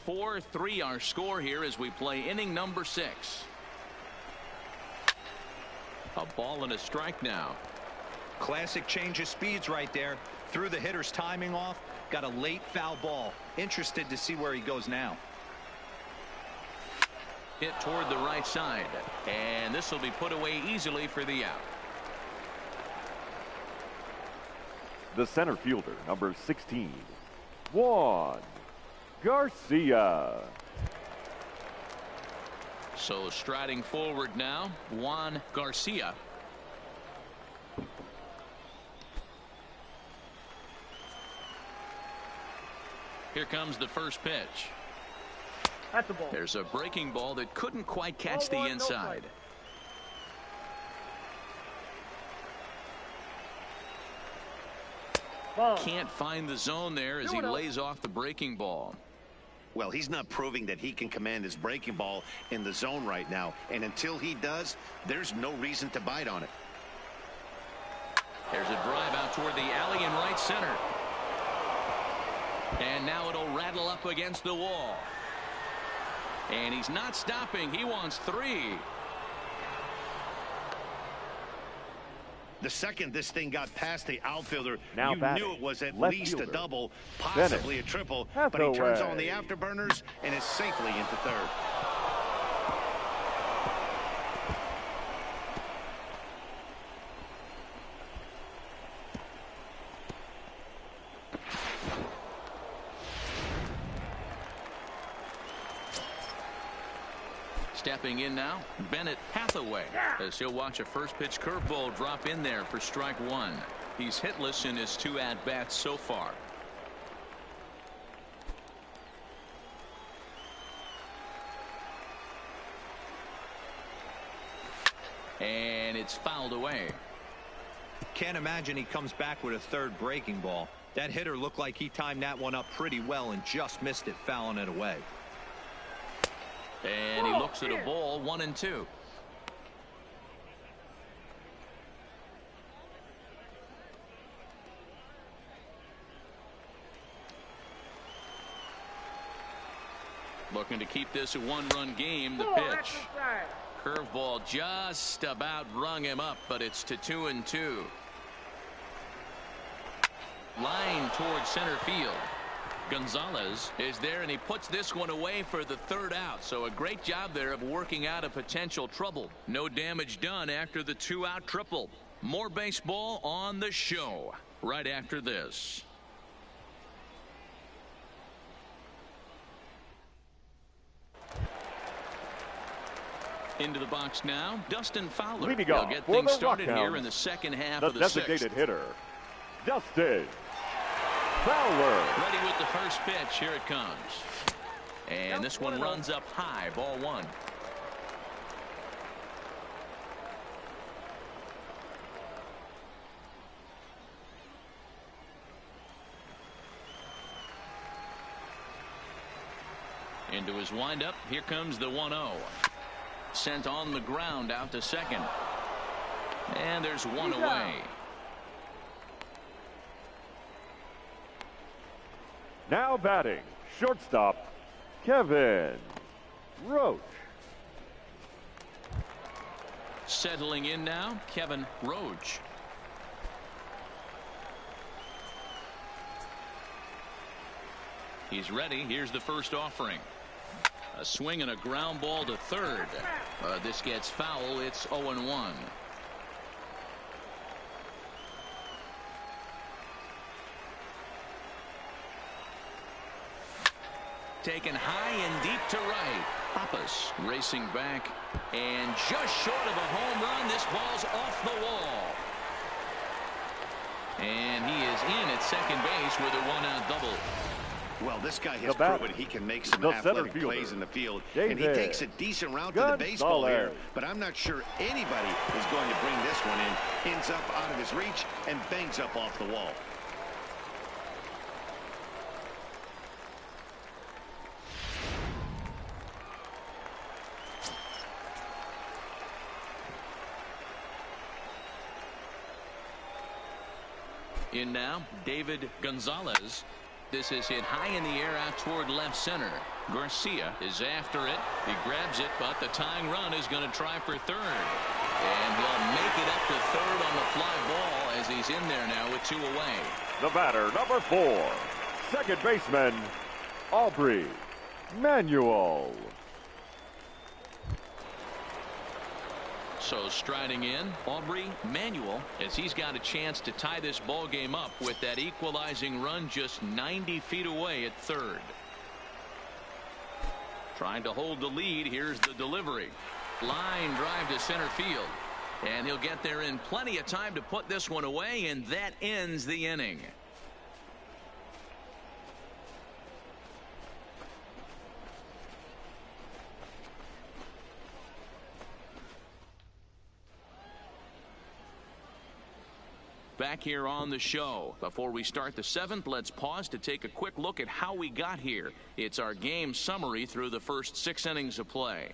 4-3 our score here as we play inning number 6. A ball and a strike now. Classic change of speeds right there. Threw the hitter's timing off. Got a late foul ball. Interested to see where he goes now. Hit toward the right side. And this will be put away easily for the out. The center fielder, number 16, Juan Garcia. So striding forward now, Juan Garcia. Here comes the first pitch. That's the ball. There's a breaking ball that couldn't quite catch the inside. Can't find the zone there as he lays off the breaking ball. Well, he's not proving that he can command his breaking ball in the zone right now. And until he does, there's no reason to bite on it. There's a drive out toward the alley in right center. And now it'll rattle up against the wall. And he's not stopping. He wants 3. The second this thing got past the outfielder, now you knew it was at left least fielder, a double, possibly a triple, but he turns on the afterburners and is safely into third. Stepping in now, Bennett Hathaway, as he'll watch a first pitch curveball drop in there for strike 1. He's hitless in his 2 at-bats so far. And it's fouled away. Can't imagine he comes back with a third breaking ball. That hitter looked like he timed that one up pretty well and just missed it, fouling it away. And he looks at a ball, 1-2. Looking to keep this a 1-run game. The pitch. Curveball just about rung him up, but it's to 2-2. Line towards center field. Gonzalez is there, and he puts this one away for the 3rd out. So a great job there of working out a potential trouble. No damage done after the 2-out triple. More baseball on the show right after this. Into the box now, Dustin Fowler. Leading He'll off get for things the started Rockhounds, here in the second half the of the 6th. designated hitter, Dustin Fowler. Ready with the first pitch. Here it comes. And this one runs up high. Ball 1. Into his windup. Here comes the 1-0. Sent on the ground out to second. And there's one away. Now batting, shortstop, Kevin Roach. Settling in now, Kevin Roach. He's ready. Here's the first offering. A swing and a ground ball to third. This gets foul. It's 0-1. Taken high and deep to right. Pappas racing back and just short of a home run. This ball's off the wall. And he is in at second base with a one-out double. Well, this guy has proven he can make some athletic plays in the field, and he takes a decent route to the baseball here, but I'm not sure anybody is going to bring this one in. Ends up out of his reach and bangs up off the wall. In now, David Gonzalez. This is hit high in the air out toward left center. Garcia is after it. He grabs it, but the tying run is going to try for third. And he'll make it up to third on the fly ball as he's in there now with two away. The batter, number 4, second baseman, Aubrey Manuel. So striding in, Aubrey Manuel, as he's got a chance to tie this ball game up with that equalizing run just 90 feet away at third. Trying to hold the lead. Here's the delivery. Line drive to center field. And he'll get there in plenty of time to put this one away, and that ends the inning. Back here on the show. Before we start the 7th, let's pause to take a quick look at how we got here. It's our game summary through the first 6 innings of play.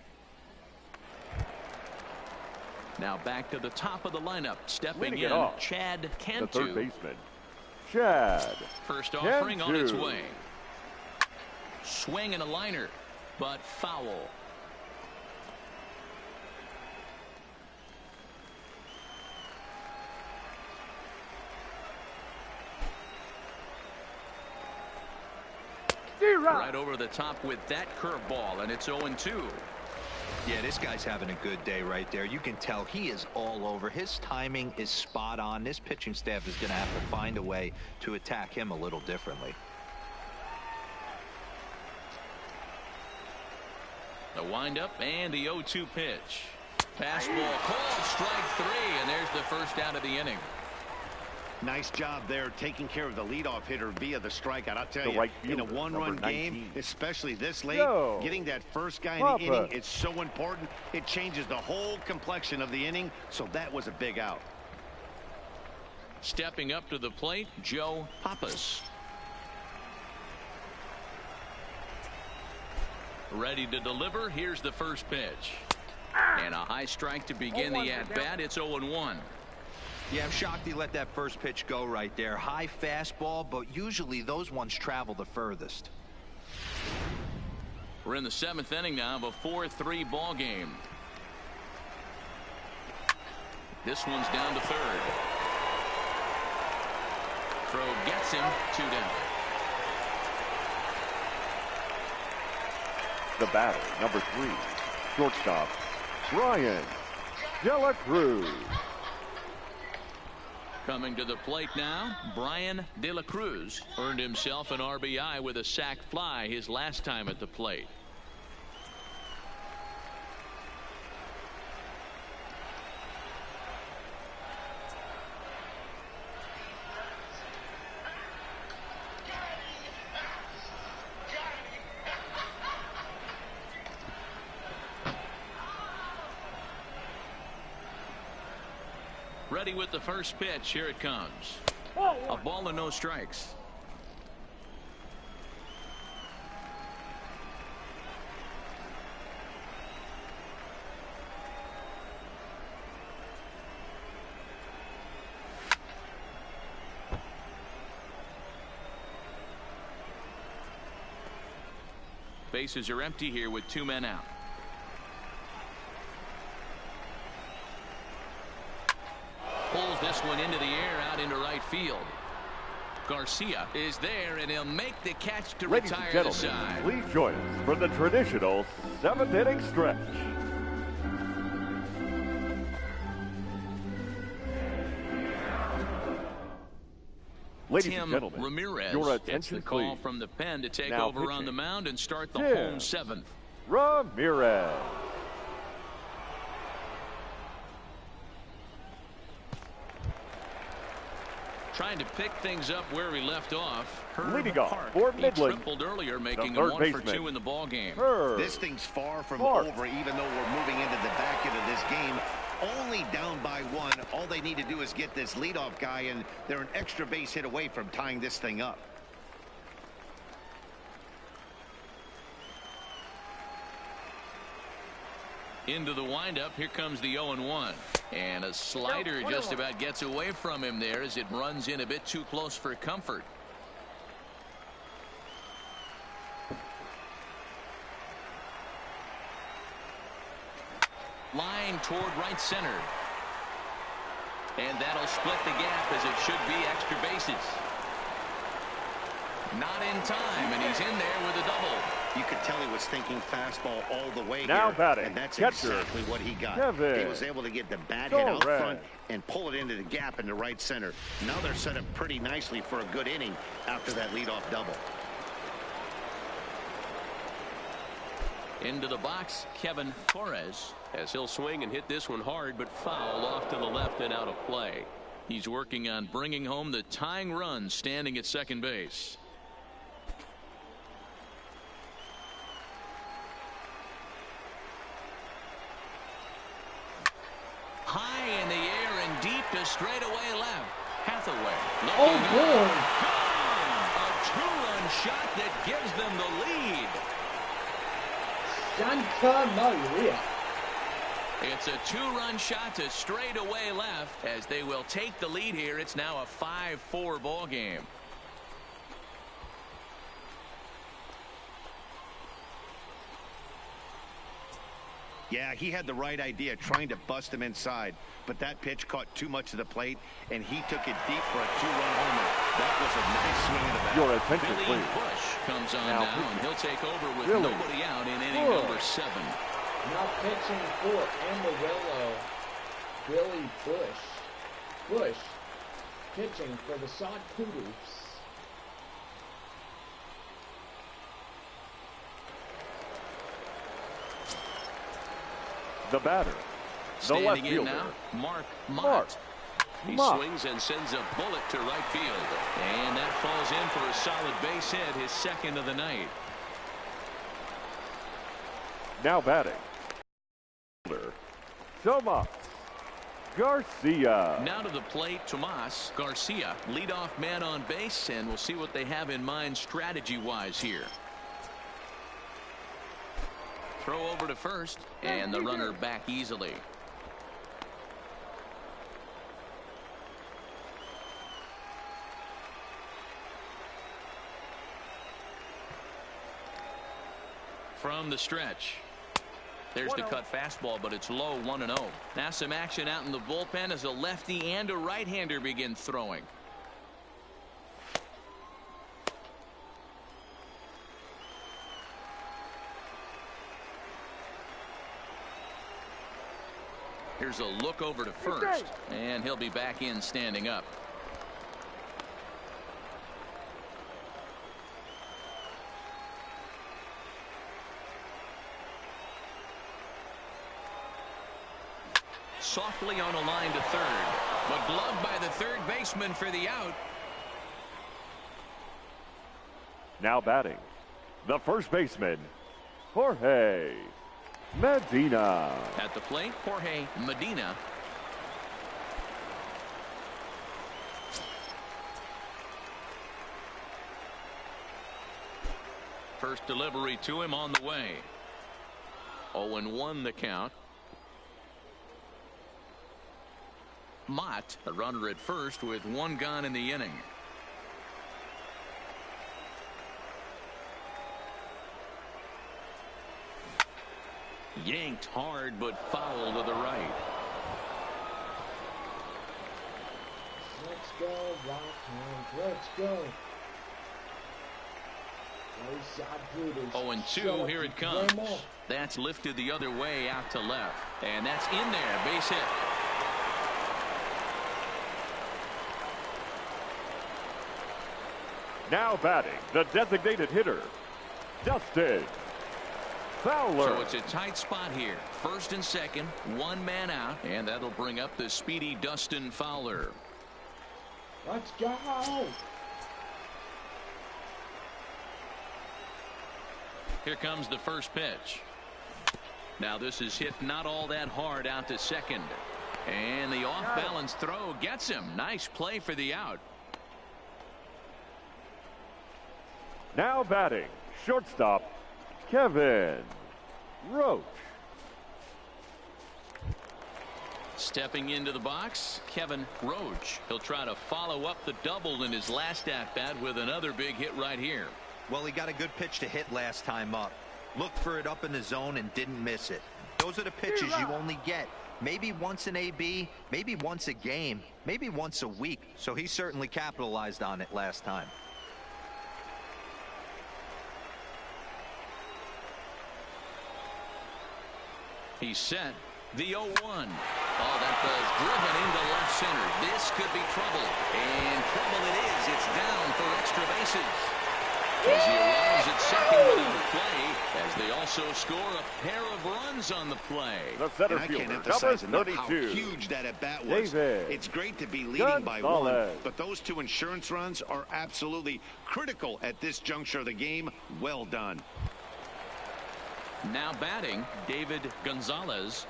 Now back to the top of the lineup. Stepping in, Chad Cantu. The third baseman, Chad First offering on its way. Swing and a liner, but foul. Right over the top with that curveball, and it's 0-2. Yeah, this guy's having a good day right there. You can tell he is all over. His timing is spot on. This pitching staff is going to have to find a way to attack him a little differently. The windup and the 0-2 pitch. Fastball called, strike 3, and there's the first out of the inning. Nice job there taking care of the leadoff hitter via the strikeout. I'll tell you, in a one-run game, especially this late, getting that first guy in the inning is so important. It changes the whole complexion of the inning, so that was a big out. Stepping up to the plate, Joe Pappas. Ready to deliver. Here's the first pitch. And a high strike to begin the at-bat. It's 0-1. Yeah, I'm shocked he let that first pitch go right there. High fastball, but usually those ones travel the furthest. We're in the 7th inning now of a 4-3 ball game. This one's down to third. Throw gets him, 2 down. The batter, number 3, shortstop, Brian De La Cruz. Coming to the plate now, Brian De La Cruz earned himself an RBI with a sac fly his last time at the plate. Ready with the first pitch. Here it comes. A ball and no strikes. Bases are empty here with 2 men out. Pulls this one into the air out into right field. Garcia is there, and he'll make the catch to Ladies retire and the side. gentlemen, please join us for the traditional 7th inning stretch. Ladies and Tim gentlemen, Ramirez your gets the attention call please. from the pen to take Now over on pitching, the mound and start the Tim home 7th. Ramirez. Trying to pick things up where we left off. Leading off Park. for He Midland, tripled earlier, making third him 1 for baseman, 2 in the ball game. This thing's far from Park. over, even though we're moving into the back end of this game. Only down by 1. All they need to do is get this leadoff guy, and they're an extra base hit away from tying this thing up. Into the windup. Here comes the 0-1. And a slider just about gets away from him there as it runs in a bit too close for comfort. Line toward right center. And that'll split the gap as it should be extra bases. Not in time, and he's in there with a double. You could tell he was thinking fastball all the way Now here, batting, and that's catcher, exactly what he got. Kevin He was able to get the bat hit out Torres. front and pull it into the gap into right center. Now they're set up pretty nicely for a good inning after that leadoff double. Into the box, Kevin Torres, as he'll swing and hit this one hard, but foul off to the left and out of play. He's working on bringing home the tying run, standing at second base. High in the air and deep to straightaway left. Hathaway. Oh, boy. A 2-run shot that gives them the lead. Santa Maria. It's a 2-run shot to straightaway left as they will take the lead here. It's now a 5-4 ball game. Yeah, he had the right idea, trying to bust him inside, but that pitch caught too much of the plate, and he took it deep for a 2-run homer. That was a nice swing of the bat. Your attention, Billy please. Bush comes on Now now, and he'll take over with Billy nobody out in inning Bush. number 7. Now pitching for Amarillo, Billy Bush. Bush pitching for the Sod Poodles. The batter, the left Standing in fielder, now, Mark Mark Mott. He Mott. swings and sends a bullet to right field. And that falls in for a solid base hit, his second of the night. Now batting, Tomas Garcia. Now to the plate, Tomas Garcia, leadoff man on base, and we'll see what they have in mind strategy-wise here. Throw over to first, and the runner back easily. From the stretch. There's the cut fastball, but it's low, 1-0. Now some action out in the bullpen as a lefty and a right-hander begin throwing. Here's a look over to first, and he'll be back in standing up. Softly on a line to third, but gloved by the third baseman for the out. Now batting, the first baseman, Jorge Medina. At the plate, Jorge Medina. First delivery to him on the way. 0-1 the count. Mott, a runner at first with 1 gone in the inning. Yanked hard, but foul to the right. Let's go, Rockhounds. Let's go. 0-2, here it comes. That's lifted the other way out to left. And that's in there, base hit. Now batting, the designated hitter, Dustin Fowler. So it's a tight spot here. First and second, one man out. And that'll bring up the speedy Dustin Fowler. Let's go. Here comes the first pitch. Now this is hit not all that hard out to second. And the off-balance throw gets him. Nice play for the out. Now batting, shortstop, Kevin Roach. Stepping into the box, Kevin Roach. He'll try to follow up the double in his last at-bat with another big hit right here. Well, he got a good pitch to hit last time up. Looked for it up in the zone and didn't miss it. Those are the pitches you only get. Maybe once an AB, maybe once a game, maybe once a week. So he certainly capitalized on it last time. He's set. The 0-1. Oh, that ball's driven into left center. This could be trouble. And trouble it is. It's down for extra bases. As he arrives at second without a play, as they also score a pair of runs on the play. The center And I can't fielder, emphasize number enough how 32. huge that at bat was. David It's great to be leading by one, Gonzalez. but those two insurance runs are absolutely critical at this juncture of the game. Well done. Now batting, David Gonzalez.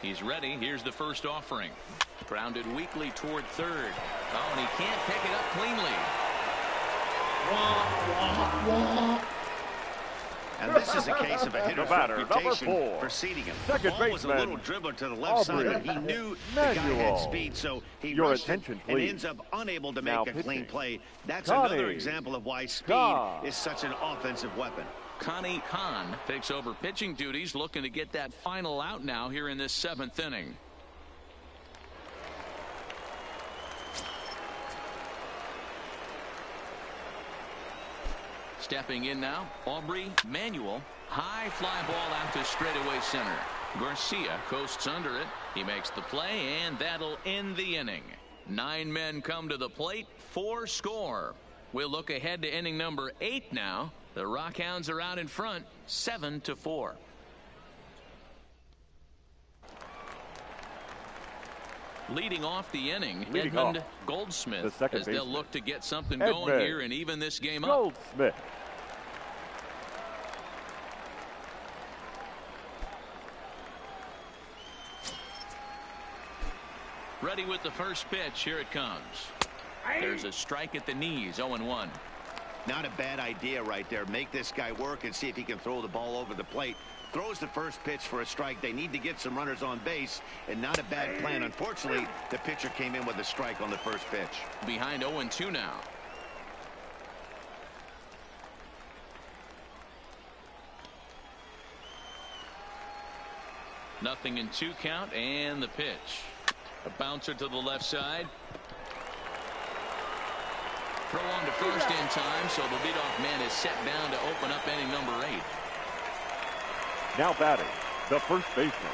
He's ready. Here's the first offering. Grounded weakly toward third. Oh, and he can't pick it up cleanly. And this is a case of a hitter's batter, reputation number 4. preceding him. Second The ball was a baseman, little dribbler to the left side, Aubrey but he knew the guy had Manuel. speed, so he Your rushed attention, it and please. ends up unable to Now make a clean pitching. play. That's Connie another example of why speed Khan. is such an offensive weapon. Connie Khan takes over pitching duties, looking to get that final out now here in this 7th inning. Stepping in now, Aubrey Manuel. High fly ball out to straightaway center. Garcia coasts under it. He makes the play, and that'll end the inning. 9 men come to the plate, 4 score. We'll look ahead to inning number 8 now. The Rockhounds are out in front, 7-4. Leading off the inning, Leading Edmund off, Goldsmith, the second as they'll baseman. look to get something Edmund going here and even this game up. Goldsmith. Ready with the first pitch. Here it comes. There's a strike at the knees. 0-1. Not a bad idea right there. Make this guy work and see if he can throw the ball over the plate. Throws the first pitch for a strike. They need to get some runners on base, and not a bad plan. Unfortunately, the pitcher came in with a strike on the first pitch. Behind 0-2 now. Nothing in 2 count, and the pitch. A bouncer to the left side. Throw on to first in time, so the leadoff man is set down to open up inning number 8. Now batting, the first baseman,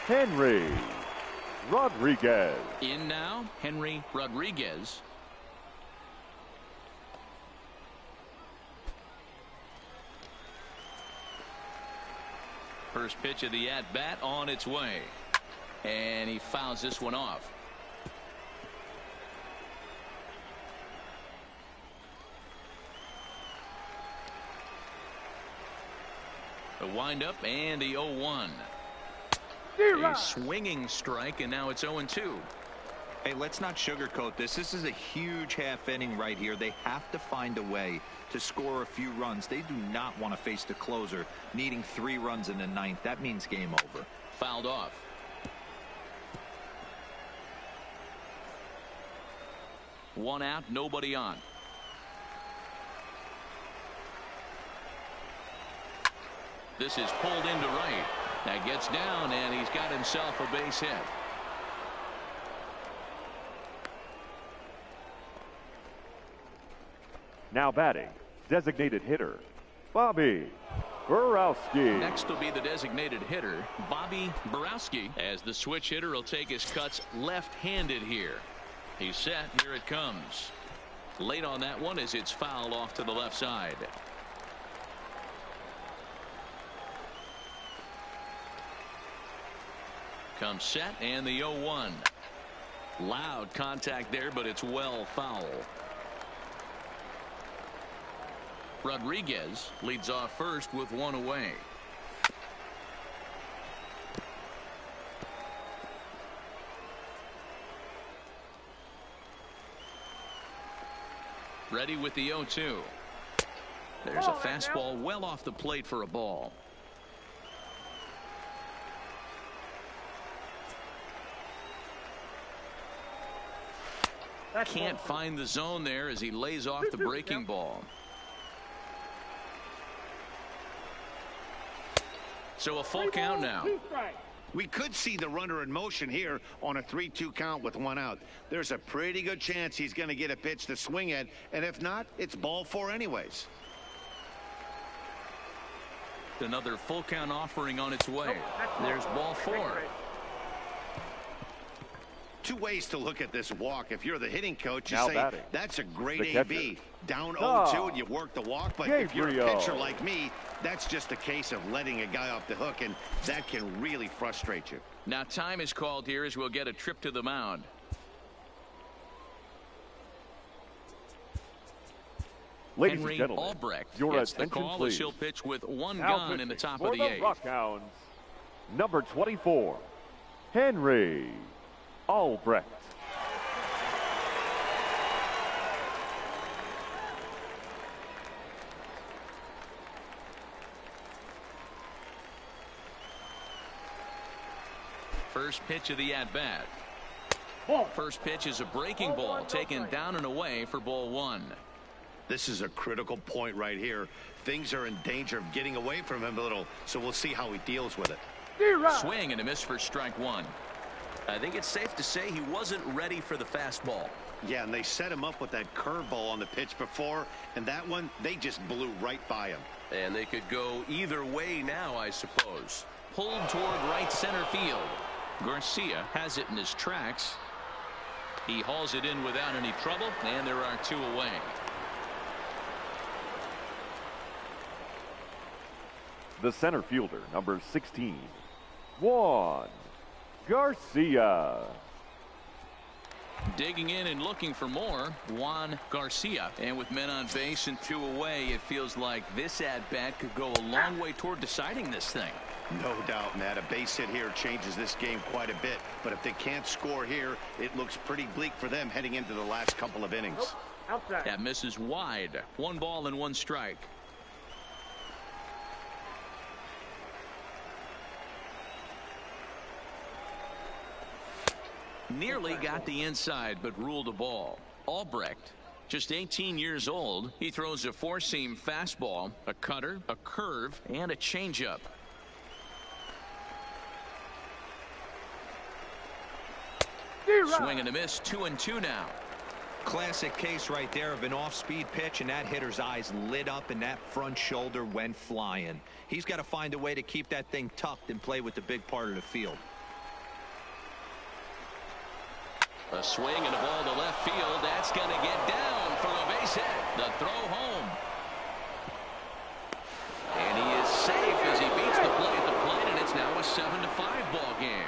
Henry Rodriguez. In now, Henry Rodriguez. First pitch of the at-bat on its way. And he fouls this one off. The windup and the 0-1. A swinging strike, and now it's 0-2. Hey, let's not sugarcoat this. This is a huge half inning right here. They have to find a way to score a few runs. They do not want to face the closer needing 3 runs in the 9th. That means game over. Fouled off. 1 out, nobody on. This is pulled into right. That gets down, and he's got himself a base hit. Now batting, designated hitter, Bobby Borowski. Next will be the designated hitter, Bobby Borowski, as the switch hitter will take his cuts left-handed here. He's set. Here it comes. Late on that one as it's fouled off to the left side. Comes set, and the 0-1. Loud contact there, but it's well foul. Rodriguez leads off first with 1 away. Ready with the 0-2. There's a fastball well off the plate for a ball. Can't find the zone there as he lays off the breaking ball. So a full count now. We could see the runner in motion here on a 3-2 count with 1 out. There's a pretty good chance he's going to get a pitch to swing at, and if not, it's ball 4 anyways. Another full count offering on its way. There's ball 4. 2 ways to look at this walk. If you're the hitting coach, you Now say batting, that's a great the AB. catcher, Down Star 0-2 and you work the walk. But if you're a Gabriel. pitcher like me, that's just a case of letting a guy off the hook, and that can really frustrate you. Now time is called here as we'll get a trip to the mound. Ladies Henry and gentlemen, Albrecht your gets the attention, call please. as he'll pitch with 1 Now gone in the pitching top for of the the 8th. Rockhounds, number 24, Henry Albrecht. First pitch of the at-bat. First pitch is a breaking ball taken down and away for ball 1. This is a critical point right here. Things are in danger of getting away from him a little, so we'll see how he deals with it. Swing and a miss for strike 1. I think it's safe to say he wasn't ready for the fastball. Yeah, and they set him up with that curveball on the pitch before, and that one, they just blew right by him. And they could go either way now, I suppose. Pulled toward right center field. Garcia has it in his tracks. He hauls it in without any trouble, and there are 2 away. The center fielder, number 16, Juan Garcia. Digging in and looking for more, Juan Garcia. And with men on base and 2 away, it feels like this at-bat could go a long way toward deciding this thing. No doubt, Matt. A base hit here changes this game quite a bit. But if they can't score here, it looks pretty bleak for them heading into the last couple of innings. Outside. That misses wide. 1 ball and 1 strike. Nearly got the inside, but ruled a ball. Albrecht, just 18 years old. He throws a 4-seam fastball, a cutter, a curve, and a changeup. Swing and a miss, 2-2 now. Classic case right there of an off-speed pitch, and that hitter's eyes lit up and that front shoulder went flying. He's got to find a way to keep that thing tucked and play with the big part of the field. A swing and a ball to left field. That's going to get down for a base hit. The throw home. And he is safe as he beats the play at the plate, and it's now a 7-5 ball game.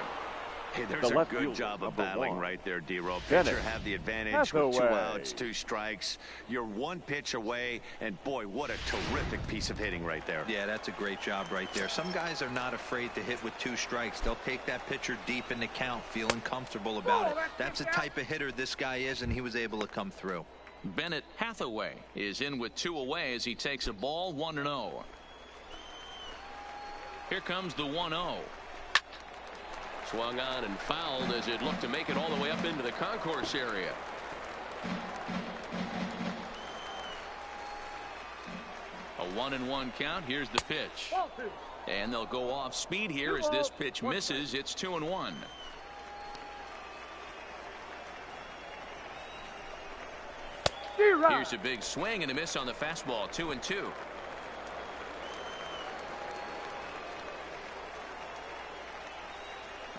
Hey, there's The a left good fielder, job of number battling 1, right there, D-Row. Dennis Pitcher have the advantage with 2 Hathaway. outs, 2 strikes. You're 1 pitch away, and boy, what a terrific piece of hitting right there. Yeah, that's a great job right there. Some guys are not afraid to hit with 2 strikes. They'll take that pitcher deep in the count, feeling comfortable about it. That's the type of hitter this guy is, and he was able to come through. Bennett Hathaway is in with 2 away as he takes a ball 1-0. Here comes the 1-0. Swung on and fouled as it looked to make it all the way up into the concourse area. 1-1 count. Here's the pitch. And they'll go off speed here as this pitch misses. It's 2-1. Here's a big swing and a miss on the fastball. 2-2.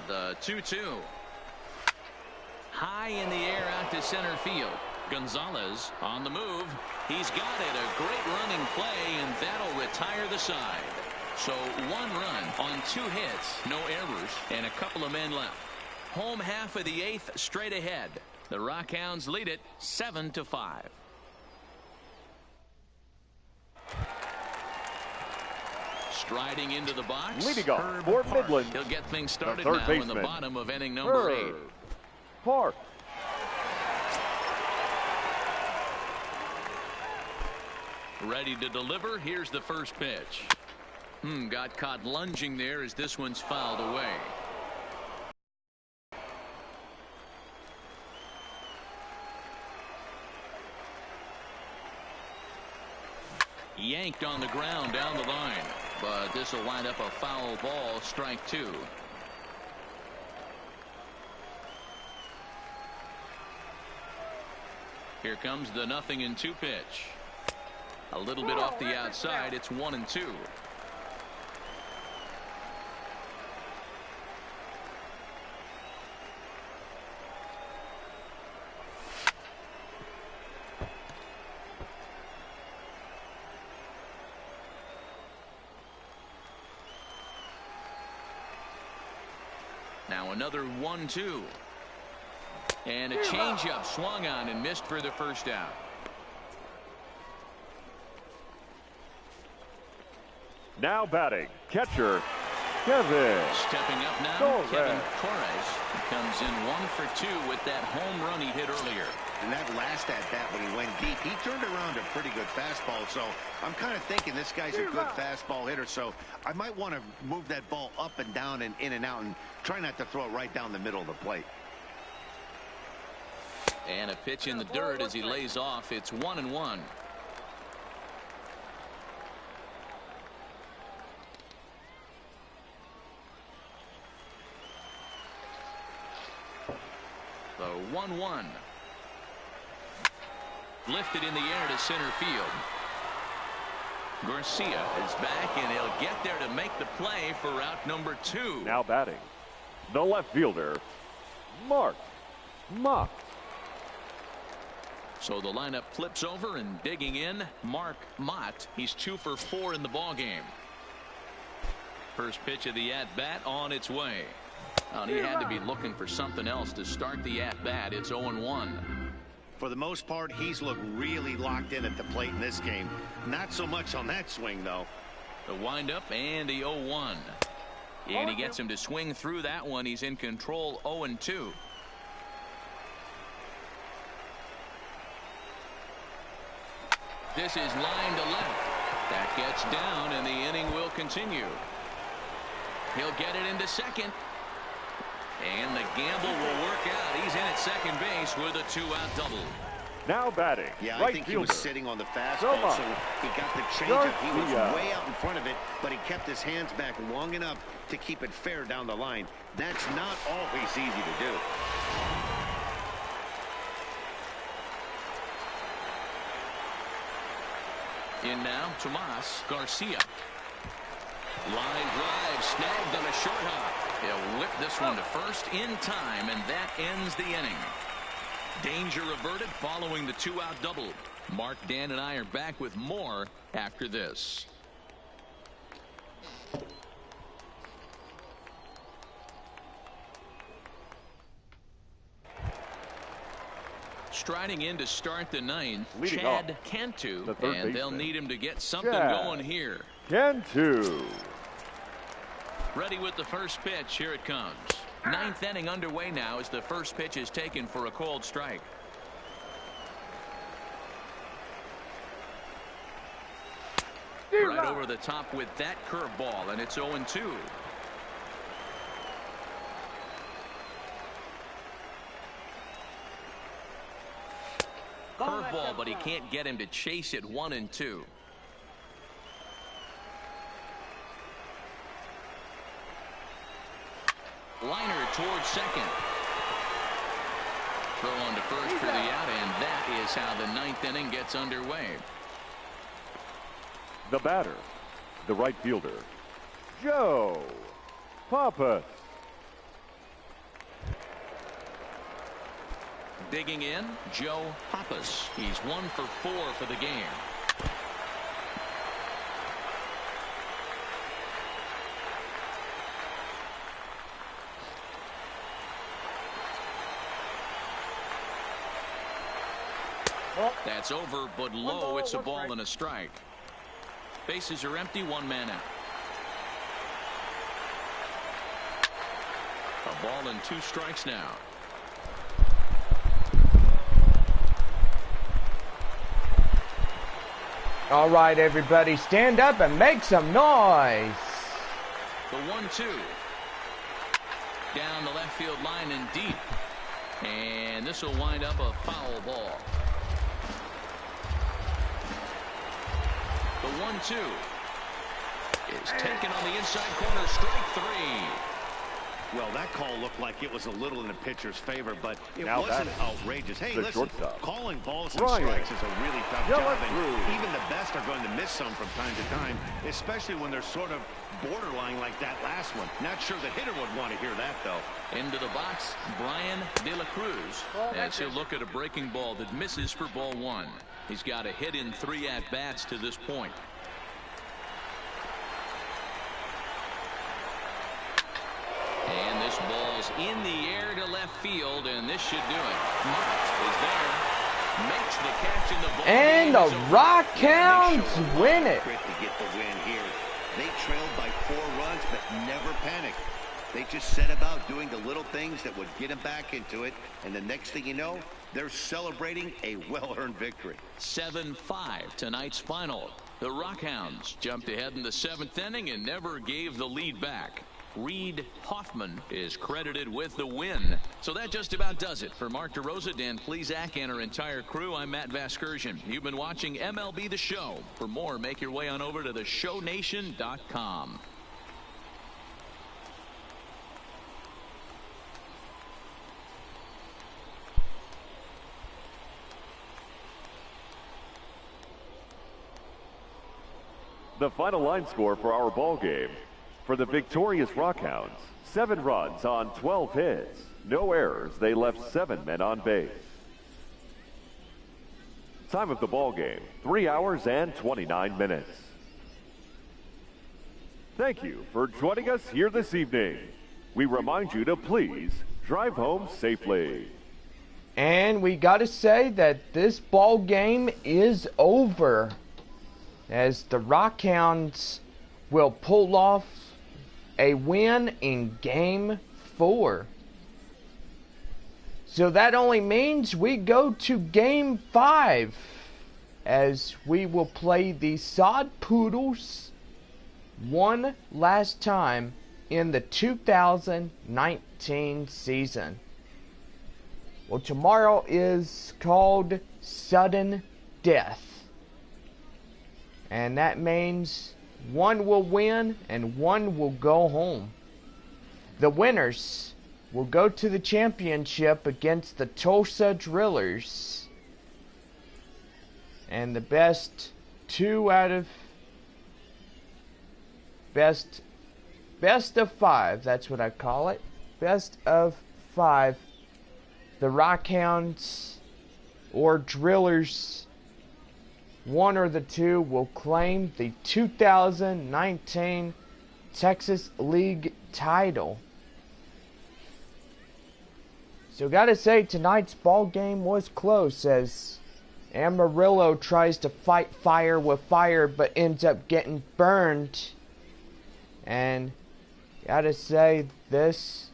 The 2-2. High in the air out to center field. Gonzalez on the move. He's got it. A great running play, and that'll retire the side. So 1 run on 2 hits, no errors, and a couple of men left. Home half of the 8th straight ahead. The Rockhounds lead it 7-5. Striding into the box. Leading off for Midland. He'll get things started third now baseman, in the bottom of inning number 8. Park. Ready to deliver. Here's the first pitch. Got caught lunging there as this one's fouled away. Yanked on the ground down the line, but this will wind up a foul ball. Strike 2. Here comes the 0-2 pitch. A little bit off the outside. It's 1-2. Now another 1-2. And a changeup swung on and missed for the first out. Now batting, catcher, Kevin. Stepping up now, Kevin Torres. He comes in 1 for 2 with that home run he hit earlier. And that last at-bat when he went deep, he turned around a pretty good fastball. So I'm kind of thinking this guy's a good fastball hitter. So I might want to move that ball up and down and in and out and try not to throw it right down the middle of the plate. And a pitch in the dirt as he lays off. It's 1-1. The 1-1. Lifted in the air to center field. Garcia is back, and he'll get there to make the play for out number 2. Now batting, the left fielder, Mark Mott. So the lineup flips over, and digging in, Mark Mott. He's 2 for 4 in the ballgame. First pitch of the at-bat on its way. He had to be looking for something else to start the at-bat. It's 0-1. For the most part, he's looked really locked in at the plate in this game. Not so much on that swing, though. The windup and the 0-1. And he gets him to swing through that one. He's in control. 0-2. This is line to left. That gets down, and the inning will continue. He'll get it into second. And the gamble will work out. He's in at second base with a 2-out double. Now batting, yeah, right I think fielder, he was sitting on the fastball, so he got the changeup. He was way out in front of it, but he kept his hands back long enough to keep it fair down the line. That's not always easy to do. In now, Tomas Garcia. Line drive snagged on a short hop. He'll whip this one to first in time, and that ends the inning. Danger averted following the 2-out double. Mark, Dan, and I are back with more after this. Striding in to start the 9th, Leading Chad off, Cantu, the third and they'll baseman, need him to get something Chad going here. Cantu. Ready with the first pitch. Here it comes. 9th inning underway now as the first pitch is taken for a called strike. Right over the top with that curveball, and it's 0-2. Curveball, but he can't get him to chase it. 1-2. Liner towards second. Throw on to first for the out, and that is how the ninth inning gets underway. The batter, the right fielder, Joe Pappas. Digging in, Joe Pappas. He's 1 for 4 for the game. That's over, but low. It's a ball and a strike. Bases are empty, 1 man out. A ball and 2 strikes now. All right, everybody, stand up and make some noise. The 1-2. Down the left field line and deep. And this will wind up a foul ball. The 1-2 is taken on the inside corner, strike 3. Well, that call looked like it was a little in the pitcher's favor, but it Now wasn't outrageous. Hey, the listen, shortstop, calling balls and Ryan. strikes is a really tough job, and Through. even the best are going to miss some from time to time, especially when they're sort of borderline like that last one. Not sure the hitter would want to hear that, though. Into the box, Brian De La Cruz, as he'll look at a breaking ball that misses for ball 1. He's got a hit in 3 at-bats to this point. And this ball's in the air to left field, and this should do it. Mott is there, makes the catch in the ball. And the Rockhounds win it. Quick to get the win here. They trailed by 4 runs, but never panicked. They just set about doing the little things that would get them back into it, and the next thing you know, they're celebrating a well-earned victory. 7-5 tonight's final. The Rockhounds jumped ahead in the 7th inning and never gave the lead back. Reed Hoffman is credited with the win. So that just about does it. For Mark DeRosa, Dan Plesac, and our entire crew, I'm Matt Vasgersian. You've been watching MLB The Show. For more, make your way on over to theshownation.com. The final line score for our ball game. For the victorious Rockhounds, 7 runs on 12 hits. No errors. They left 7 men on base. Time of the ball game, 3 hours and 29 minutes. Thank you for joining us here this evening. We remind you to please drive home safely. And we got to say that this ball game is over, as the Rockhounds will pull off a win in Game 4. So that only means we go to Game 5, as we will play the Sod Poodles one last time in the 2019 season. Well, tomorrow is called Sudden Death, and that means one will win and one will go home. The winners will go to the championship against the Tulsa Drillers, and the best of 5, that's what I call it, best of 5, the Rockhounds or Drillers, one or the two, will claim the 2019 Texas League title. So gotta say, tonight's ball game was close, as Amarillo tries to fight fire with fire but ends up getting burned. And gotta say, this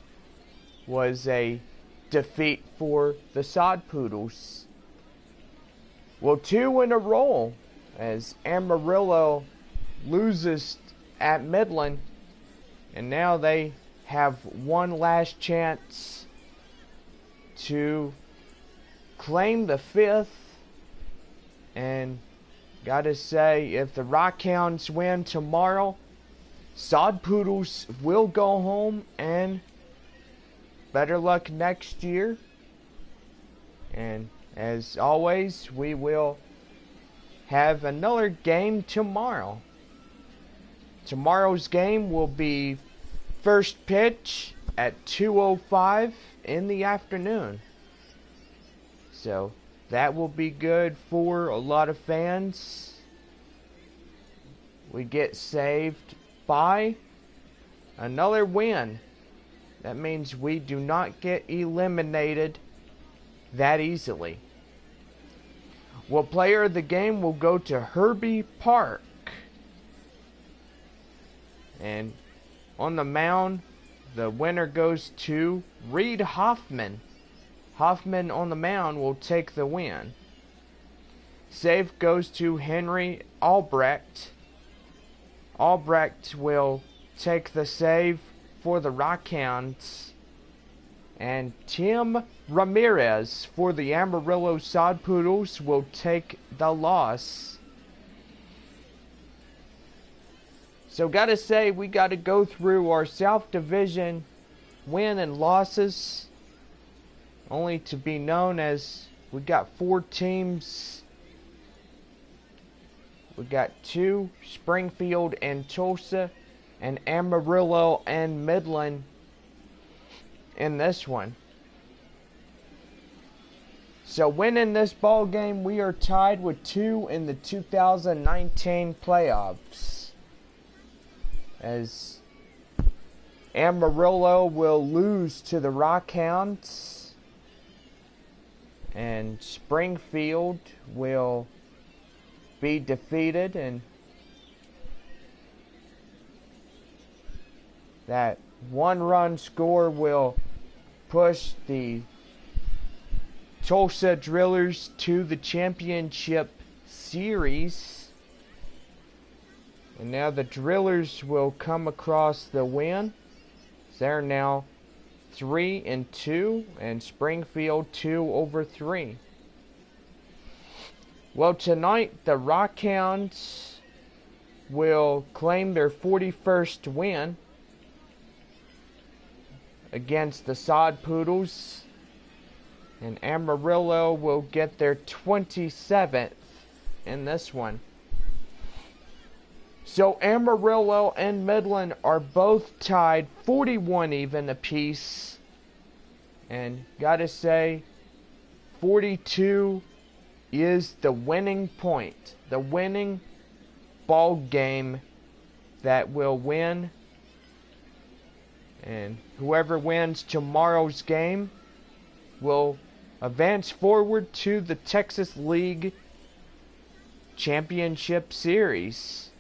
was a defeat for the Sod Poodles. Well, 2 in a row, as Amarillo loses at Midland, and now they have one last chance to claim the 5th. And gotta say, if the Rockhounds win tomorrow, Sod Poodles will go home and better luck next year. And as always, we will have another game tomorrow. Tomorrow's game will be first pitch at 2:05 in the afternoon. So that will be good for a lot of fans. We get saved by another win. That means we do not get eliminated that easily. Well, player of the game will go to Herbie Park. And on the mound, the winner goes to Reed Hoffman. Hoffman on the mound will take the win. Save goes to Henry Albrecht. Albrecht will take the save for the Rockhounds. And Tim Ramirez for the Amarillo Sod Poodles will take the loss. So gotta say, we gotta go through our South Division win and losses, only to be known as we got 4 teams. We got 2, Springfield and Tulsa, and Amarillo and Midland in this one. So winning this ball game, we are tied with 2 in the 2019 playoffs, as Amarillo will lose to the Rockhounds and Springfield will be defeated, and that 1-run score will push the Tulsa Drillers to the championship series. And now the Drillers will come across the win. They're now 3-2, and Springfield 2/3. Well, tonight the Rockhounds will claim their 41st win against the Sod Poodles, and Amarillo will get their 27th in this one. So Amarillo and Midland are both tied 41 even apiece, and gotta say 42 is the winning point, the winning ball game that will win. And whoever wins tomorrow's game will advance forward to the Texas League Championship Series.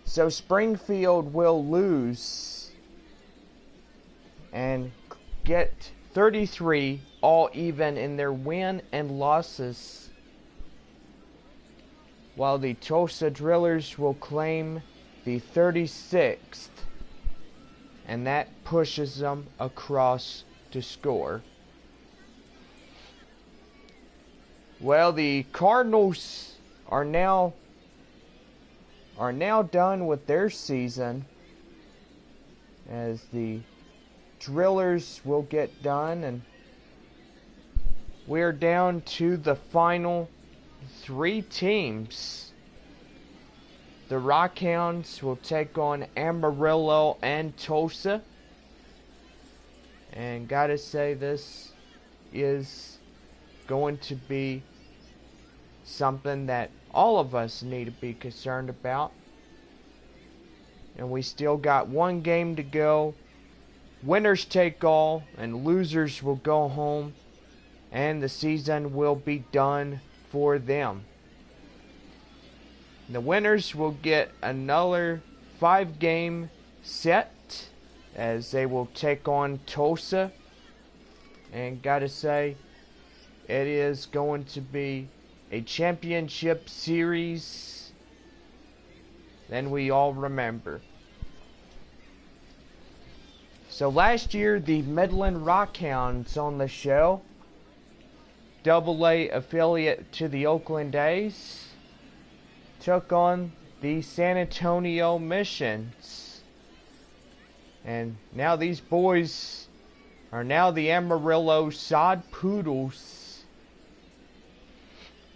So Springfield will lose and get 33 all even in their win and losses, while the Tulsa Drillers will claim the 36th, and that pushes them across to score. Well, the Cardinals are now done with their season, as the Drillers will get done, and we're down to the final 3 teams. The Rockhounds will take on Amarillo and Tulsa, and gotta say, this is going to be something that all of us need to be concerned about. And we still got 1 game to go. Winners take all, and losers will go home, and the season will be done for them. The winners will get another 5-game set, as they will take on Tulsa. And gotta say, it is going to be a championship series than we all remember. So last year, the Midland Rockhounds on the show, AA affiliate to the Oakland A's, took on the San Antonio Missions. And now these boys are now the Amarillo Sod Poodles,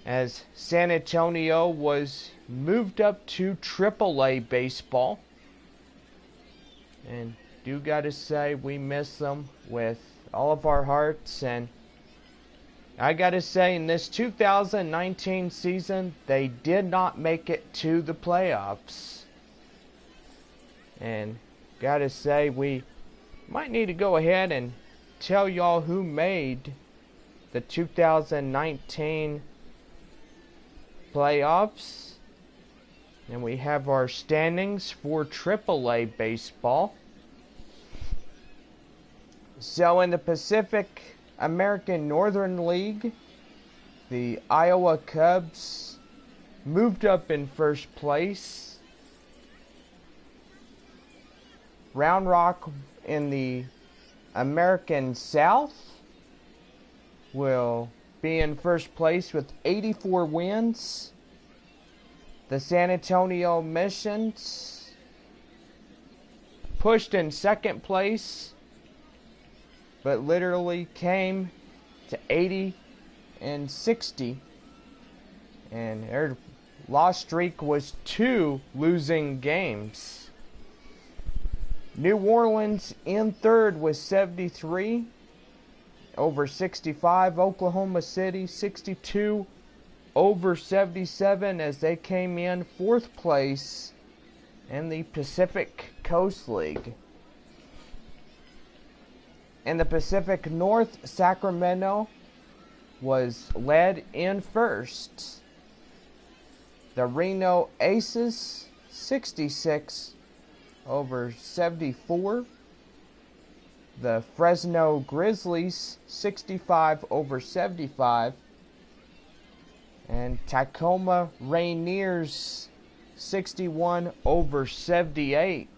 as San Antonio was moved up to AAA baseball. And do gotta say, we miss them with all of our hearts. And I gotta say, in this 2019 season, they did not make it to the playoffs. And gotta say, we might need to go ahead and tell y'all who made the 2019 playoffs. And we have our standings for AAA baseball. So in the Pacific American Northern League, the Iowa Cubs moved up in first place. Round Rock in the American South will be in first place with 84 wins. The San Antonio Missions pushed in second place, but literally came to 80 and 60. And their loss streak was 2 losing games. New Orleans in third with 73 over 65. Oklahoma City 62 over 77 as they came in fourth place in the Pacific Coast League. In the Pacific North, Sacramento was led in first. The Reno Aces 66 over 74. The Fresno Grizzlies 65 over 75. And Tacoma Rainiers 61 over 78.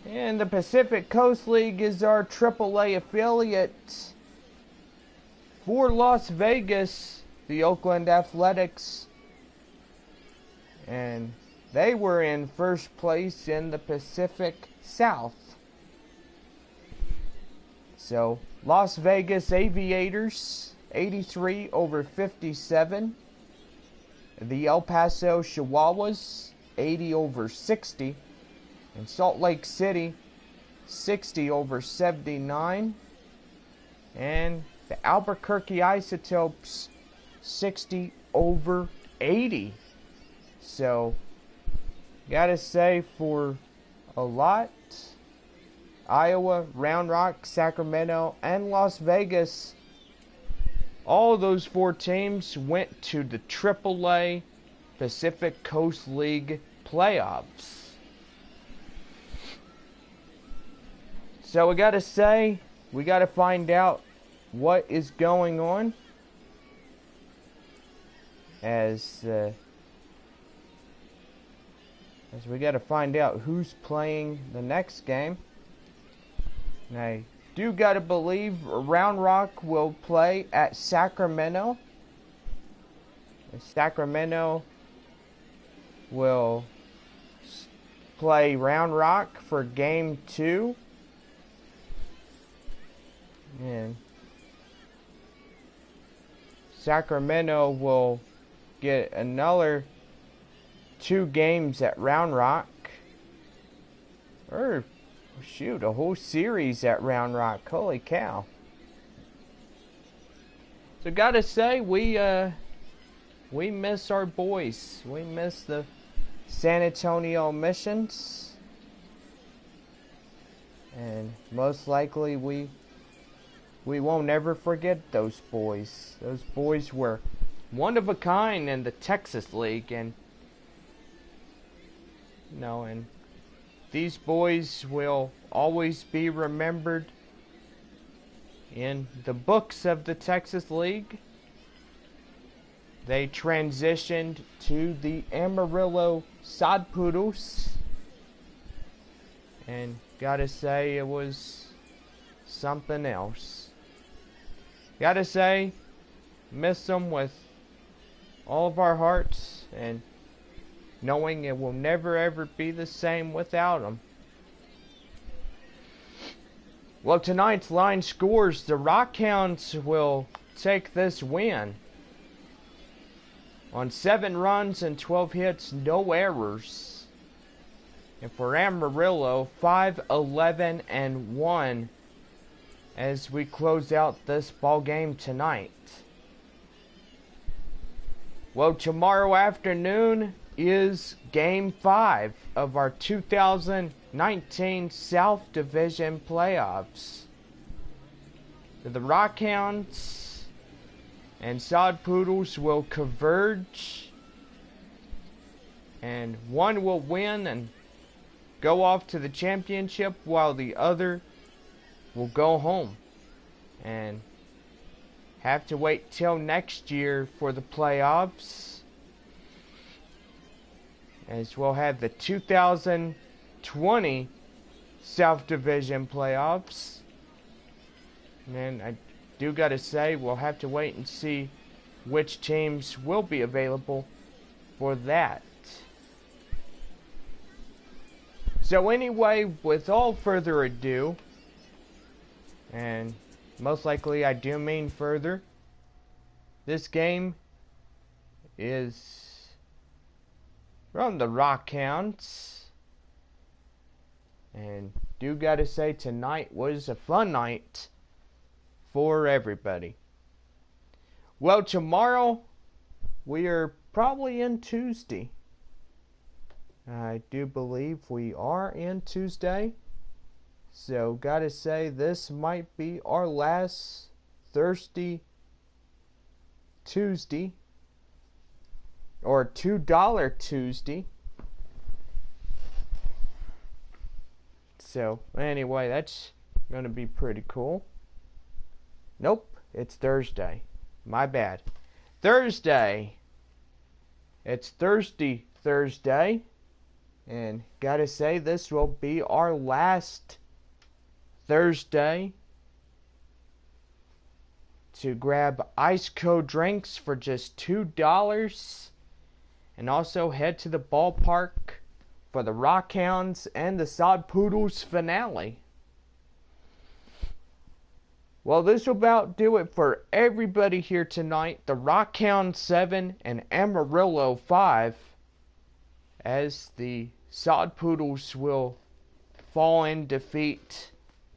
And the Pacific Coast League is our AAA affiliate. For Las Vegas, the Oakland Athletics. And they were in first place in the Pacific South. So, Las Vegas Aviators 83 over 57. The El Paso Chihuahuas 80 over 60. And Salt Lake City 60 over 79. And the Albuquerque Isotopes 60 over 80. So, gotta say, for a lot, Iowa, Round Rock, Sacramento, and Las Vegas, all of those 4 teams went to the AAA Pacific Coast League playoffs. So we gotta say, we gotta find out what is going on as we gotta find out who's playing the next game. And I do gotta believe Round Rock will play at Sacramento. And Sacramento will play Round Rock for game 2. And Sacramento will get another 2 games at Round Rock. Or, shoot, a whole series at Round Rock. Holy cow. So gotta say, we miss our boys. We miss the San Antonio Missions. And most likely we won't ever forget those boys. Those boys were one of a kind in the Texas League, and and these boys will always be remembered in the books of the Texas League. They transitioned to the Amarillo Sod Poodles, and gotta say, it was something else. Gotta say, miss them with all of our hearts, and knowing it will never ever be the same without them. Well, tonight's line scores, the Rockhounds will take this win on 7 runs and 12 hits, no errors. And for Amarillo, 5-11-1 as we close out this ball game tonight. Well, tomorrow afternoon is Game 5 of our 2019 South Division playoffs. The Rockhounds and Sod Poodles will converge, and one will win and go off to the championship while the other will go home and have to wait till next year for the playoffs, as we'll have the 2020 South Division playoffs. And I do gotta say, we'll have to wait and see which teams will be available for that. So anyway, with all further ado, and most likely I do mean further, this game is from the Rockhounds. And do gotta say, tonight was a fun night for everybody. Well, tomorrow we are probably in Tuesday. I do believe we are in Tuesday. So gotta say, this might be our last Thirsty Tuesday, or $2 Tuesday. So anyway, that's gonna be pretty cool. Nope, it's Thursday. My bad. Thursday. It's Thirsty Thursday. And gotta say, this will be our last Thursday to grab ice cold drinks for just $2, and also head to the ballpark for the Rockhounds and the Sod Poodles finale. Well, this will about do it for everybody here tonight. The Rockhounds 7 and Amarillo 5, as the Sod Poodles will fall in defeat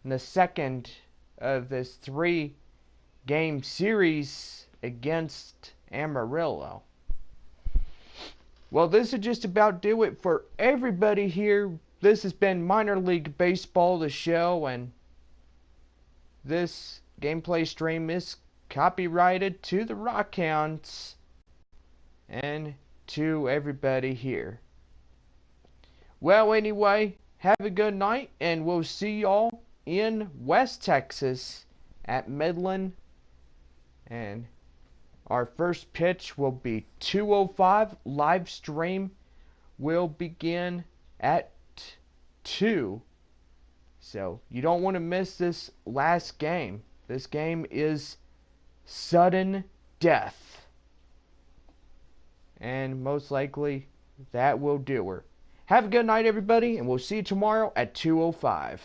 in the second of this 3-game series against Amarillo. Well, this will just about do it for everybody here. This has been Minor League Baseball, the show, and this gameplay stream is copyrighted to the Rockhounds and to everybody here. Well, anyway, have a good night, and we'll see y'all in West Texas at Midland. And our first pitch will be 2:05. Live stream will begin at 2. So you don't want to miss this last game. This game is sudden death. And most likely that will do her. Have a good night, everybody, and we'll see you tomorrow at 2:05.